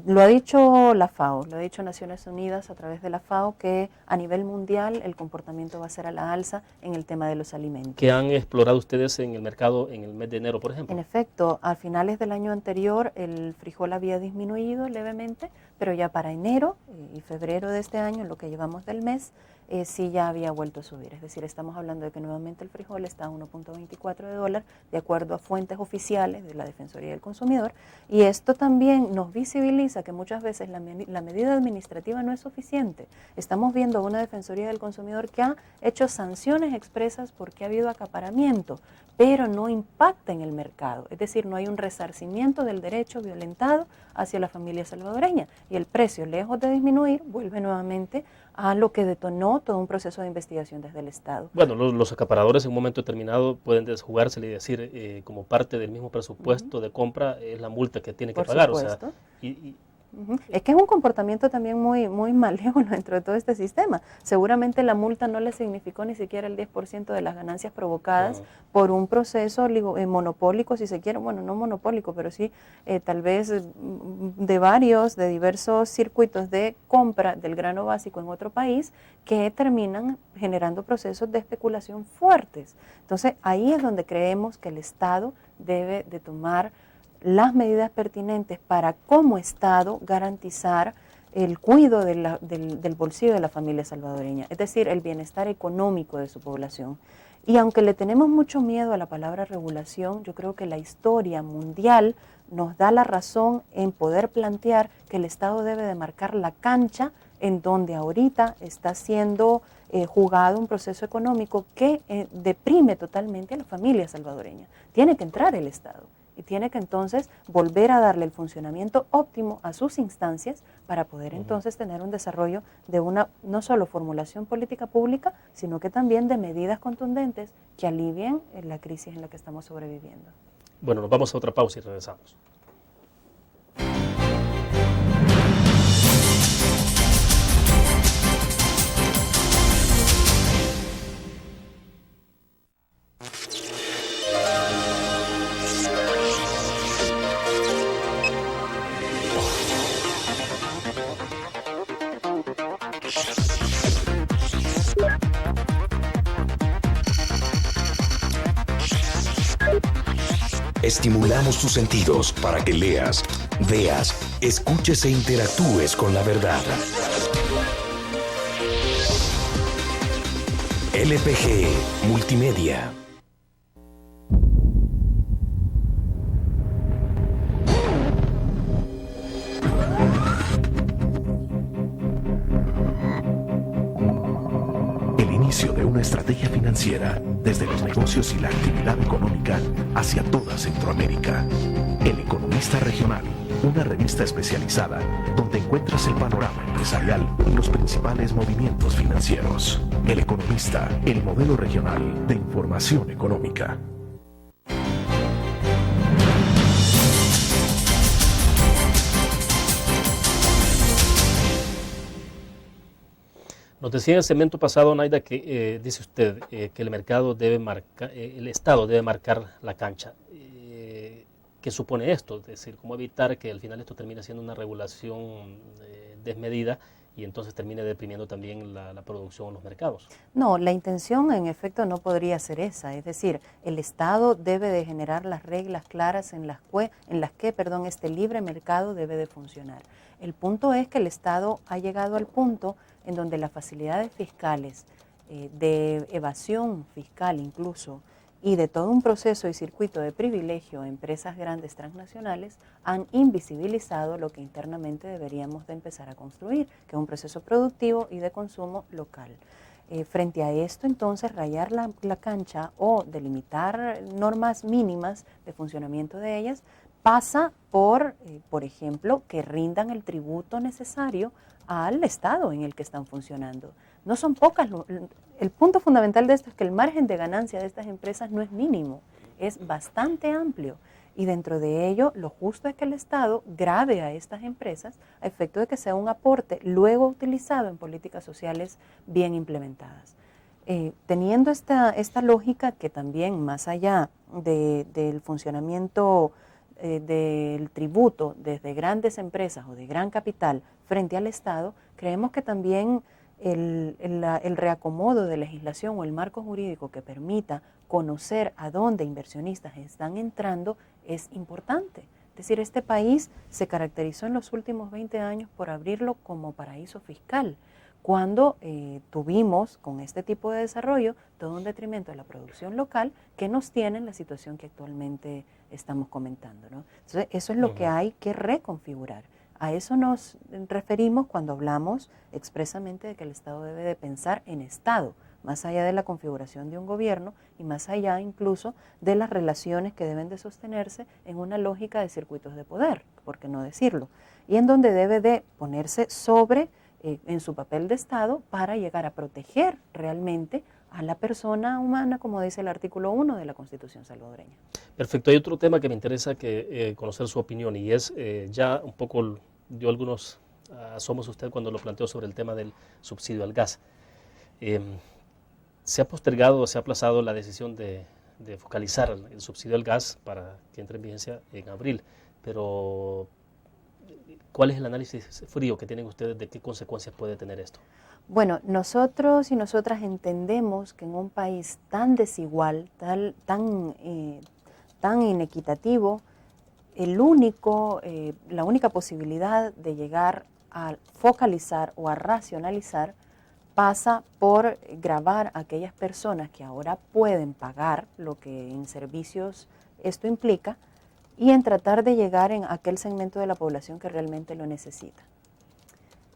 Lo ha dicho la FAO, lo ha dicho Naciones Unidas a través de la FAO, que a nivel mundial el comportamiento va a ser a la alza en el tema de los alimentos. ¿Qué han explorado ustedes en el mercado en el mes de enero, por ejemplo? En efecto, a finales del año anterior el frijol había disminuido levemente, pero ya para enero y febrero de este año, en lo que llevamos del mes, sí ya había vuelto a subir. Es decir, estamos hablando de que nuevamente el frijol está a 1.24 de dólar, de acuerdo a fuentes oficiales de la Defensoría del Consumidor, y esto también nos visibiliza que muchas veces la medida administrativa no es suficiente. Estamos viendo una Defensoría del Consumidor que ha hecho sanciones expresas porque ha habido acaparamiento, pero no impacta en el mercado. Es decir, no hay un resarcimiento del derecho violentado hacia la familia salvadoreña y el precio, lejos de disminuir, vuelve nuevamente a lo que detonó todo un proceso de investigación desde el Estado. Bueno, los acaparadores en un momento determinado pueden desjugársele y decir como parte del mismo presupuesto de compra es la multa que tiene que pagar. Supuesto. O sea, es que es un comportamiento también muy malévolo dentro de todo este sistema. Seguramente la multa no le significó ni siquiera el 10% de las ganancias provocadas por un proceso monopólico, si se quiere, bueno, no monopólico, pero sí tal vez de diversos circuitos de compra del grano básico en otro país que terminan generando procesos de especulación fuertes. Entonces, ahí es donde creemos que el Estado debe de tomar las medidas pertinentes para como Estado garantizar el cuidado del bolsillo de la familia salvadoreña, es decir, el bienestar económico de su población. Y aunque le tenemos mucho miedo a la palabra regulación, yo creo que la historia mundial nos da la razón en poder plantear que el Estado debe de marcar la cancha en donde ahorita está siendo jugado un proceso económico que deprime totalmente a la familia salvadoreña. Tiene que entrar el Estado y tiene que entonces volver a darle el funcionamiento óptimo a sus instancias para poder entonces tener un desarrollo de una no solo formulación política pública, sino que también de medidas contundentes que alivien la crisis en la que estamos sobreviviendo. Bueno, nos vamos a otra pausa y regresamos. Estimulamos tus sentidos para que leas, veas, escuches e interactúes con la verdad. LPG Multimedia. El inicio de una estrategia financiera desde los negocios y la actividad económica hacia toda Centroamérica. El Economista Regional, una revista especializada donde encuentras el panorama empresarial y los principales movimientos financieros. El Economista, el modelo regional de información económica. Nos decía en el segmento pasado, Naida, que dice usted que el mercado debe marcar, el Estado debe marcar la cancha. ¿Qué supone esto? Es decir, ¿cómo evitar que al final esto termine siendo una regulación desmedida y entonces termine deprimiendo también la producción en los mercados? No, la intención en efecto no podría ser esa, es decir, el Estado debe de generar las reglas claras en las que este libre mercado debe de funcionar. El punto es que el Estado ha llegado al punto en donde las facilidades fiscales, de evasión fiscal incluso, y de todo un proceso y circuito de privilegio a empresas grandes transnacionales han invisibilizado lo que internamente deberíamos de empezar a construir, que es un proceso productivo y de consumo local. Frente a esto, entonces, rayar la cancha o delimitar normas mínimas de funcionamiento de ellas pasa por ejemplo, que rindan el tributo necesario al Estado en el que están funcionando. No son pocas, el punto fundamental de esto es que el margen de ganancia de estas empresas no es mínimo, es bastante amplio. Y dentro de ello, lo justo es que el Estado grave a estas empresas a efecto de que sea un aporte luego utilizado en políticas sociales bien implementadas. Teniendo esta lógica que también, más allá del funcionamiento del tributo desde grandes empresas o de gran capital frente al Estado, creemos que también el reacomodo de legislación o el marco jurídico que permita conocer a dónde inversionistas están entrando es importante. Es decir, este país se caracterizó en los últimos 20 años por abrirlo como paraíso fiscal, cuando tuvimos con este tipo de desarrollo todo un detrimento de la producción local que nos tiene en la situación que actualmente estamos comentando, ¿no? Entonces, eso es lo que hay que reconfigurar. A eso nos referimos cuando hablamos expresamente de que el Estado debe de pensar en Estado, más allá de la configuración de un gobierno y más allá incluso de las relaciones que deben de sostenerse en una lógica de circuitos de poder, por qué no decirlo, y en donde debe de ponerse sobre en su papel de Estado para llegar a proteger realmente a la persona humana, como dice el artículo 1 de la Constitución salvadoreña. Perfecto. Hay otro tema que me interesa conocer su opinión y es ya un poco dio algunos asomos usted cuando lo planteó sobre el tema del subsidio al gas. Se ha postergado, se ha aplazado la decisión de focalizar el subsidio al gas para que entre en vigencia en abril, pero ¿cuál es el análisis frío que tienen ustedes de qué consecuencias puede tener esto? Bueno, nosotros y nosotras entendemos que en un país tan desigual, tan inequitativo, la única posibilidad de llegar a focalizar o a racionalizar pasa por gravar a aquellas personas que ahora pueden pagar lo que en servicios esto implica y en tratar de llegar en aquel segmento de la población que realmente lo necesita.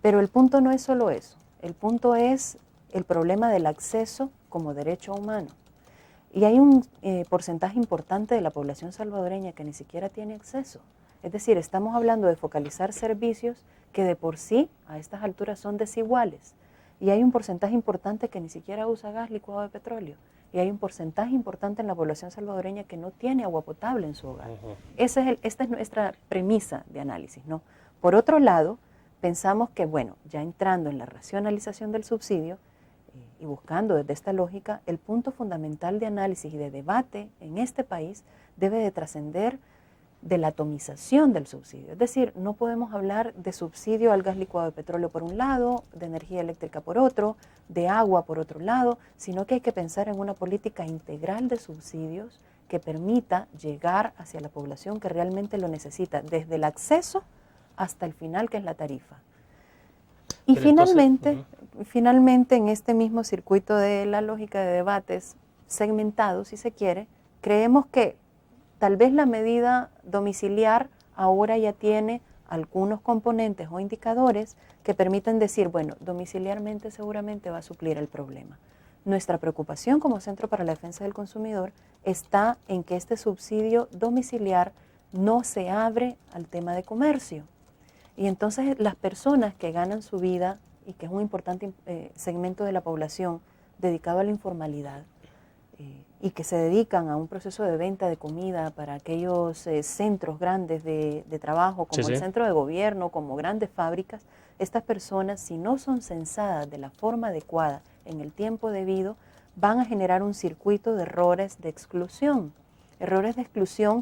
Pero el punto no es solo eso, el punto es el problema del acceso como derecho humano. Y hay un porcentaje importante de la población salvadoreña que ni siquiera tiene acceso. Es decir, estamos hablando de focalizar servicios que de por sí a estas alturas son desiguales. Y hay un porcentaje importante que ni siquiera usa gas licuado de petróleo. Y hay un porcentaje importante en la población salvadoreña que no tiene agua potable en su hogar. Esta es nuestra premisa de análisis, ¿no? Por otro lado, pensamos que, bueno, ya entrando en la racionalización del subsidio, y buscando desde esta lógica, el punto fundamental de análisis y de debate en este país debe de trascender de la atomización del subsidio. Es decir, no podemos hablar de subsidio al gas licuado de petróleo por un lado, de energía eléctrica por otro, de agua por otro lado, sino que hay que pensar en una política integral de subsidios que permita llegar hacia la población que realmente lo necesita, desde el acceso hasta el final, que es la tarifa. Y finalmente, en este mismo circuito de la lógica de debates segmentados, si se quiere, creemos que tal vez la medida domiciliar ahora ya tiene algunos componentes o indicadores que permiten decir, bueno, domiciliarmente seguramente va a suplir el problema. Nuestra preocupación como Centro para la Defensa del Consumidor está en que este subsidio domiciliar no se abre al tema de comercio. Y entonces las personas que ganan su vida y que es un importante segmento de la población dedicado a la informalidad y que se dedican a un proceso de venta de comida para aquellos centros grandes de trabajo como el centro de gobierno, como grandes fábricas, estas personas, si no son censadas de la forma adecuada en el tiempo debido, van a generar un circuito de errores de exclusión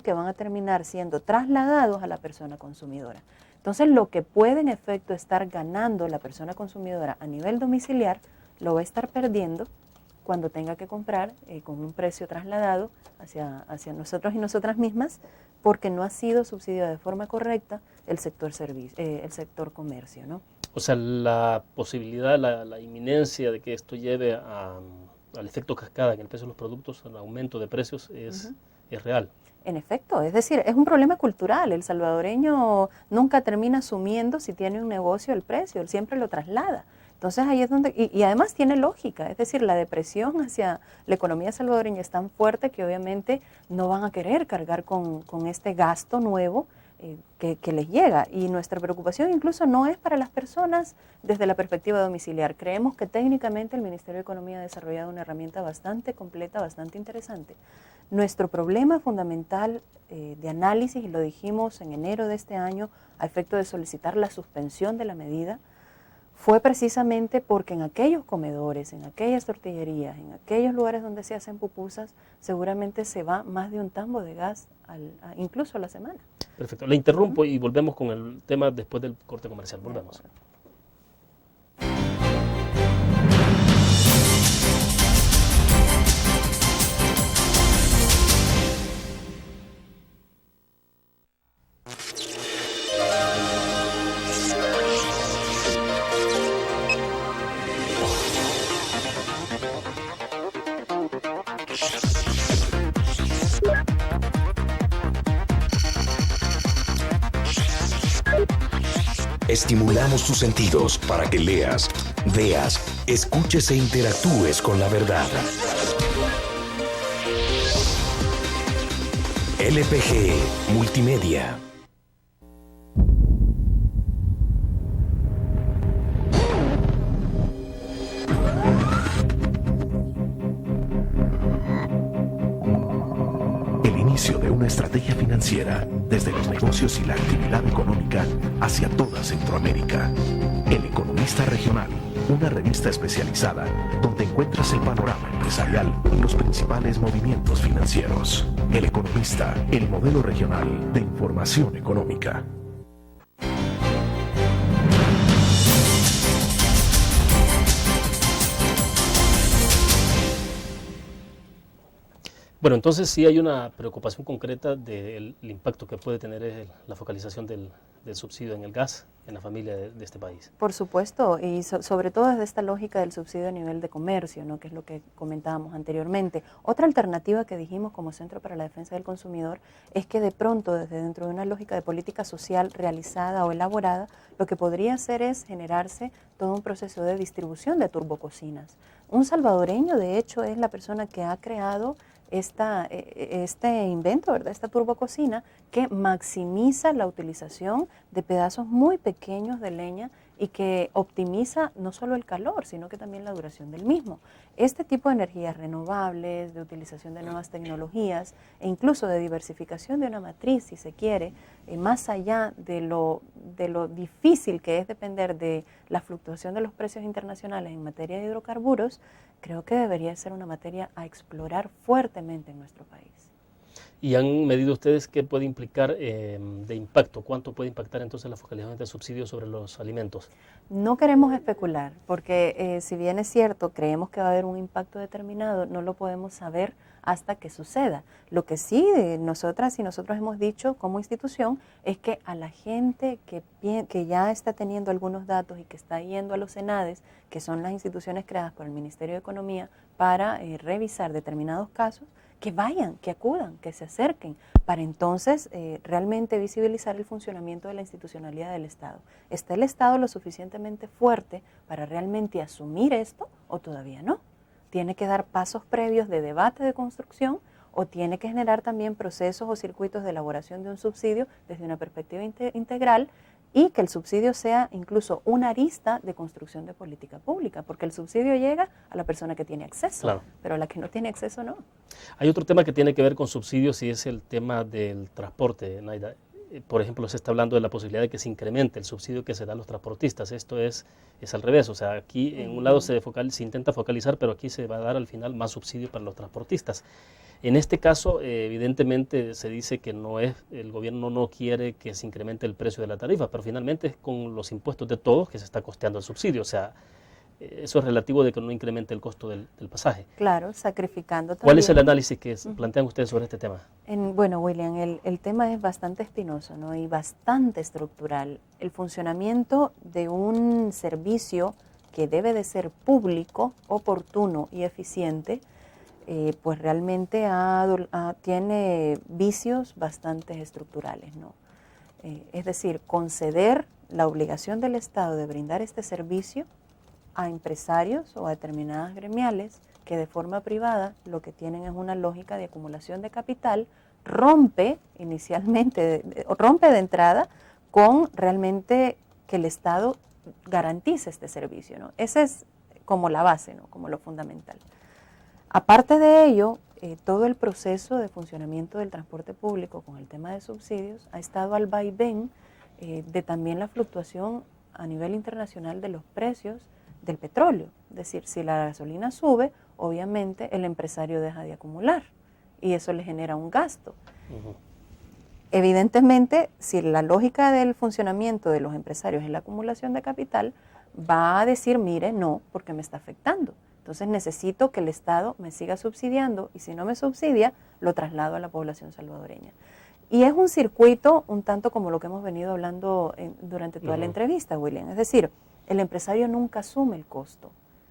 que van a terminar siendo trasladados a la persona consumidora. Entonces, lo que puede en efecto estar ganando la persona consumidora a nivel domiciliar, lo va a estar perdiendo cuando tenga que comprar con un precio trasladado hacia nosotros y nosotras mismas, porque no ha sido subsidiado de forma correcta el sector comercio, ¿no? O sea, la posibilidad, la inminencia de que esto lleve al efecto cascada en el precio de los productos, al aumento de precios, es real. En efecto, es decir, es un problema cultural. El salvadoreño nunca termina asumiendo si tiene un negocio el precio, él siempre lo traslada. Entonces ahí es donde, y además tiene lógica, es decir, la depresión hacia la economía salvadoreña es tan fuerte que obviamente no van a querer cargar con este gasto nuevo que les llega. Y nuestra preocupación incluso no es para las personas desde la perspectiva domiciliar. Creemos que técnicamente el Ministerio de Economía ha desarrollado una herramienta bastante completa, bastante interesante. Nuestro problema fundamental de análisis, y lo dijimos en enero de este año a efecto de solicitar la suspensión de la medida, fue precisamente porque en aquellos comedores, en aquellas tortillerías, en aquellos lugares donde se hacen pupusas, seguramente se va más de un tambo de gas incluso a la semana. Perfecto. Le interrumpo y volvemos con el tema después del corte comercial. Volvemos. Estimulamos tus sentidos para que leas, veas, escuches e interactúes con la verdad. LPG Multimedia. El inicio de una estrategia financiera desde los negocios y la actividad económica hacia toda Centroamérica. El Economista Regional, una revista especializada donde encuentras el panorama empresarial y los principales movimientos financieros. El Economista, el modelo regional de información económica. Bueno, entonces sí hay una preocupación concreta del impacto que puede tener la focalización del subsidio en el gas en la familia de este país. Por supuesto, y sobre todo desde esta lógica del subsidio a nivel de comercio, ¿no? Que es lo que comentábamos anteriormente. Otra alternativa que dijimos como Centro para la Defensa del Consumidor es que de pronto, desde dentro de una lógica de política social realizada o elaborada, lo que podría hacer es generarse todo un proceso de distribución de turbococinas. Un salvadoreño, de hecho, es la persona que ha creado este invento, ¿verdad? Esta turbococina que maximiza la utilización de pedazos muy pequeños de leña y que optimiza no solo el calor, sino que también la duración del mismo. Este tipo de energías renovables, de utilización de nuevas tecnologías e incluso de diversificación de una matriz, si se quiere, más allá de lo difícil que es depender de la fluctuación de los precios internacionales en materia de hidrocarburos, creo que debería ser una materia a explorar fuertemente en nuestro país. ¿Y han medido ustedes qué puede implicar de impacto? ¿Cuánto puede impactar entonces la focalización del subsidio sobre los alimentos? No queremos especular, porque si bien es cierto, creemos que va a haber un impacto determinado, no lo podemos saber hasta que suceda. Lo que sí nosotras y nosotros hemos dicho como institución es que a la gente que ya está teniendo algunos datos y que está yendo a los ENADES, que son las instituciones creadas por el Ministerio de Economía para revisar determinados casos, que vayan, que acudan, que se acerquen, para entonces realmente visibilizar el funcionamiento de la institucionalidad del Estado. ¿Está el Estado lo suficientemente fuerte para realmente asumir esto o todavía no? Tiene que dar pasos previos de debate de construcción o tiene que generar también procesos o circuitos de elaboración de un subsidio desde una perspectiva integral y que el subsidio sea incluso una arista de construcción de política pública, porque el subsidio llega a la persona que tiene acceso, claro, pero a la que no tiene acceso no. Hay otro tema que tiene que ver con subsidios y es el tema del transporte, Naida. Por ejemplo, se está hablando de la posibilidad de que se incremente el subsidio que se da a los transportistas. Esto es al revés, o sea, aquí en un lado se intenta focalizar, pero aquí se va a dar al final más subsidio para los transportistas. En este caso, evidentemente se dice que el gobierno no quiere que se incremente el precio de la tarifa, pero finalmente es con los impuestos de todos que se está costeando el subsidio, o sea, eso es relativo de que no incremente el costo del pasaje. Claro, sacrificando también. ¿Cuál es el análisis que plantean ustedes sobre este tema? Bueno, William, el tema es bastante espinoso, ¿no? Y bastante estructural. El funcionamiento de un servicio que debe de ser público, oportuno y eficiente, pues realmente tiene vicios bastante estructurales, ¿no? Es decir, conceder la obligación del Estado de brindar este servicio a empresarios o a determinadas gremiales que de forma privada lo que tienen es una lógica de acumulación de capital, rompe de entrada con realmente que el Estado garantice este servicio, ¿no? Esa es como la base, ¿no? Como lo fundamental. Aparte de ello, todo el proceso de funcionamiento del transporte público con el tema de subsidios ha estado al vaivén de también la fluctuación a nivel internacional de los precios del petróleo. Es decir, si la gasolina sube, obviamente el empresario deja de acumular y eso le genera un gasto. Evidentemente, si la lógica del funcionamiento de los empresarios es la acumulación de capital, va a decir, mire, no, porque me está afectando. Entonces necesito que el Estado me siga subsidiando y si no me subsidia, lo traslado a la población salvadoreña. Y es un circuito un tanto como lo que hemos venido hablando durante toda la entrevista, William. Es decir, el empresario nunca asume el costo,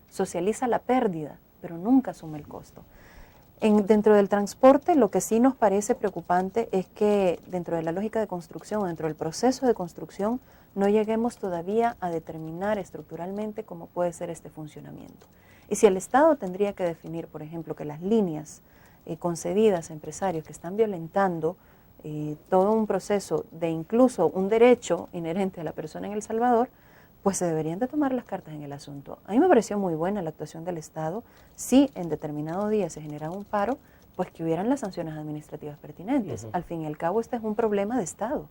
socializa la pérdida, pero nunca asume el costo. Dentro del transporte, lo que sí nos parece preocupante es que dentro de la lógica de construcción, dentro del proceso de construcción, no lleguemos todavía a determinar estructuralmente cómo puede ser este funcionamiento. Y si el Estado tendría que definir, por ejemplo, que las líneas concedidas a empresarios que están violentando todo un proceso de incluso un derecho inherente a la persona en El Salvador, pues se deberían de tomar las cartas en el asunto. A mí me pareció muy buena la actuación del Estado. Si en determinado día se generaba un paro, pues que hubieran las sanciones administrativas pertinentes. Al fin y al cabo, este es un problema de Estado,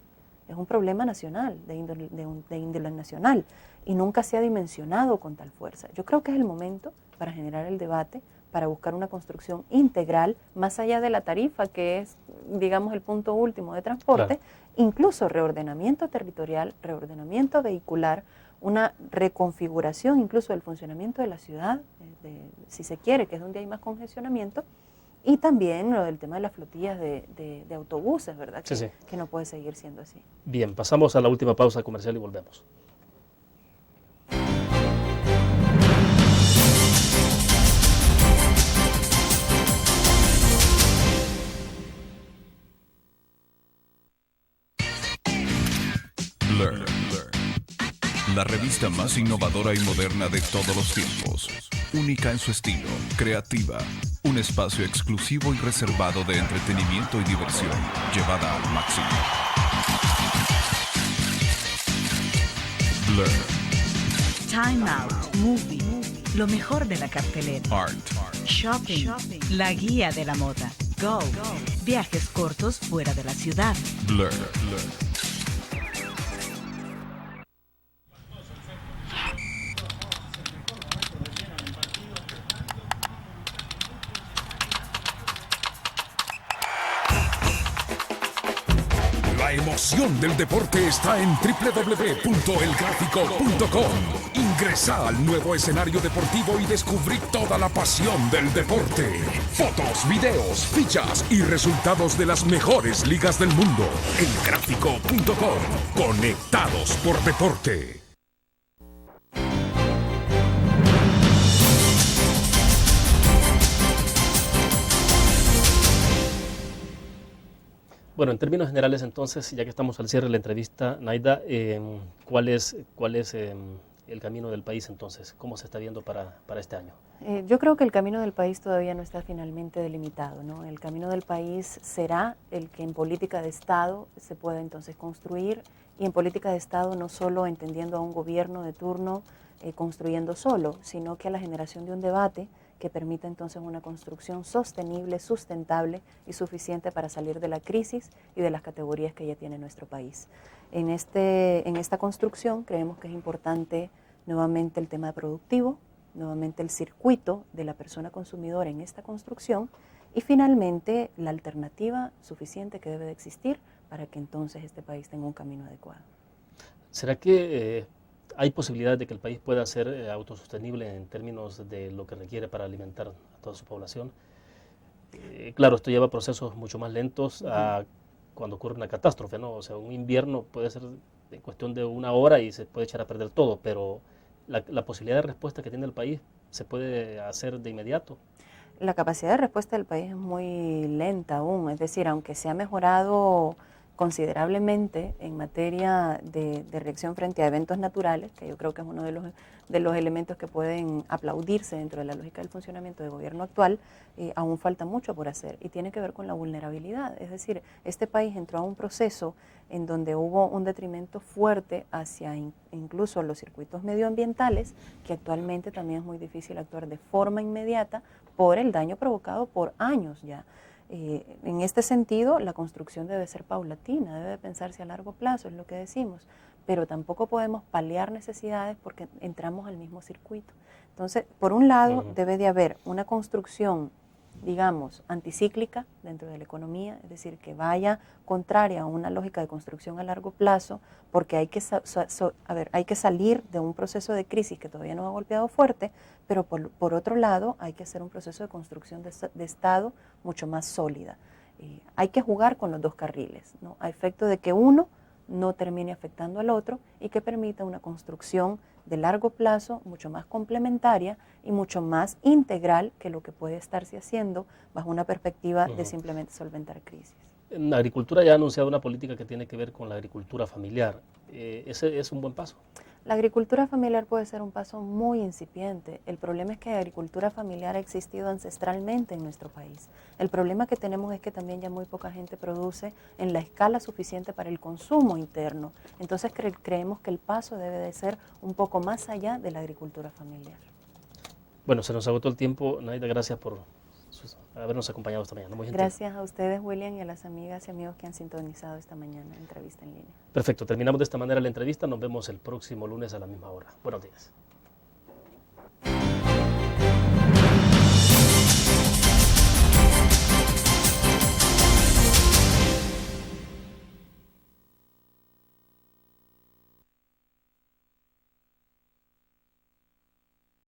es un problema nacional, de índole nacional, y nunca se ha dimensionado con tal fuerza. Yo creo que es el momento para generar el debate, para buscar una construcción integral, más allá de la tarifa, que es, digamos, el punto último de transporte, incluso reordenamiento territorial, reordenamiento vehicular, una reconfiguración incluso del funcionamiento de la ciudad, si se quiere, que es donde hay más congestionamiento, Y también lo del tema de las flotillas de autobuses, ¿verdad? Sí, sí. Que no puede seguir siendo así. Bien, pasamos a la última pausa comercial y volvemos. Learn. La revista más innovadora y moderna de todos los tiempos. Única en su estilo, creativa. Un espacio exclusivo y reservado de entretenimiento y diversión, llevada al máximo. Blur. Time Out, Movie, lo mejor de la cartelera. Art. Shopping, la guía de la moda. Go, viajes cortos fuera de la ciudad. Blur. La emoción del deporte está en www.elgráfico.com. Ingresa al nuevo escenario deportivo y descubrí toda la pasión del deporte. Fotos, videos, fichas y resultados de las mejores ligas del mundo. Elgráfico.com. Conectados por deporte. Bueno, en términos generales, entonces, ya que estamos al cierre de la entrevista, Naida, ¿cuál es el camino del país entonces? ¿Cómo se está viendo para este año? Yo creo que el camino del país todavía no está finalmente delimitado, ¿no? El camino del país será el que en política de Estado se pueda entonces construir, y en política de Estado no solo entendiendo a un gobierno de turno construyendo solo, sino que a la generación de un debate que permita entonces una construcción sostenible, sustentable y suficiente para salir de la crisis y de las categorías que ya tiene nuestro país. En esta construcción creemos que es importante nuevamente el tema productivo, nuevamente el circuito de la persona consumidora en esta construcción, y finalmente la alternativa suficiente que debe de existir para que entonces este país tenga un camino adecuado. ¿Será que hay posibilidades de que el país pueda ser autosostenible en términos de lo que requiere para alimentar a toda su población? Claro, esto lleva procesos mucho más lentos a cuando ocurre una catástrofe, ¿no? O sea, un invierno puede ser en cuestión de una hora y se puede echar a perder todo, pero la posibilidad de respuesta que tiene el país se puede hacer de inmediato. La capacidad de respuesta del país es muy lenta aún, es decir, aunque se ha mejorado considerablemente en materia de reacción frente a eventos naturales, que yo creo que es uno de los elementos que pueden aplaudirse dentro de la lógica del funcionamiento del gobierno actual, aún falta mucho por hacer y tiene que ver con la vulnerabilidad. Es decir, este país entró a un proceso en donde hubo un detrimento fuerte hacia incluso los circuitos medioambientales, que actualmente también es muy difícil actuar de forma inmediata por el daño provocado por años ya. En este sentido, la construcción debe ser paulatina, debe pensarse a largo plazo, es lo que decimos, pero tampoco podemos paliar necesidades porque entramos al mismo circuito. Entonces, por un lado, debe de haber una construcción, digamos, anticíclica dentro de la economía, es decir, que vaya contraria a una lógica de construcción a largo plazo, porque hay que salir de un proceso de crisis que todavía nos ha golpeado fuerte, pero por otro lado hay que hacer un proceso de construcción de Estado mucho más sólida. Hay que jugar con los dos carriles, ¿no? A efecto de que uno no termine afectando al otro y que permita una construcción de largo plazo mucho más complementaria y mucho más integral que lo que puede estarse haciendo bajo una perspectiva de simplemente solventar crisis. La agricultura ya ha anunciado una política que tiene que ver con la agricultura familiar. ¿Ese es un buen paso? La agricultura familiar puede ser un paso muy incipiente. El problema es que la agricultura familiar ha existido ancestralmente en nuestro país. El problema que tenemos es que también ya muy poca gente produce en la escala suficiente para el consumo interno. Entonces creemos que el paso debe de ser un poco más allá de la agricultura familiar. Bueno, se nos agotó el tiempo. Naida, gracias por habernos acompañado esta mañana. Muy gentil. Gracias a ustedes, William, y a las amigas y amigos que han sintonizado esta mañana entrevista en línea. Perfecto, terminamos de esta manera la entrevista. Nos vemos el próximo lunes a la misma hora. Buenos días.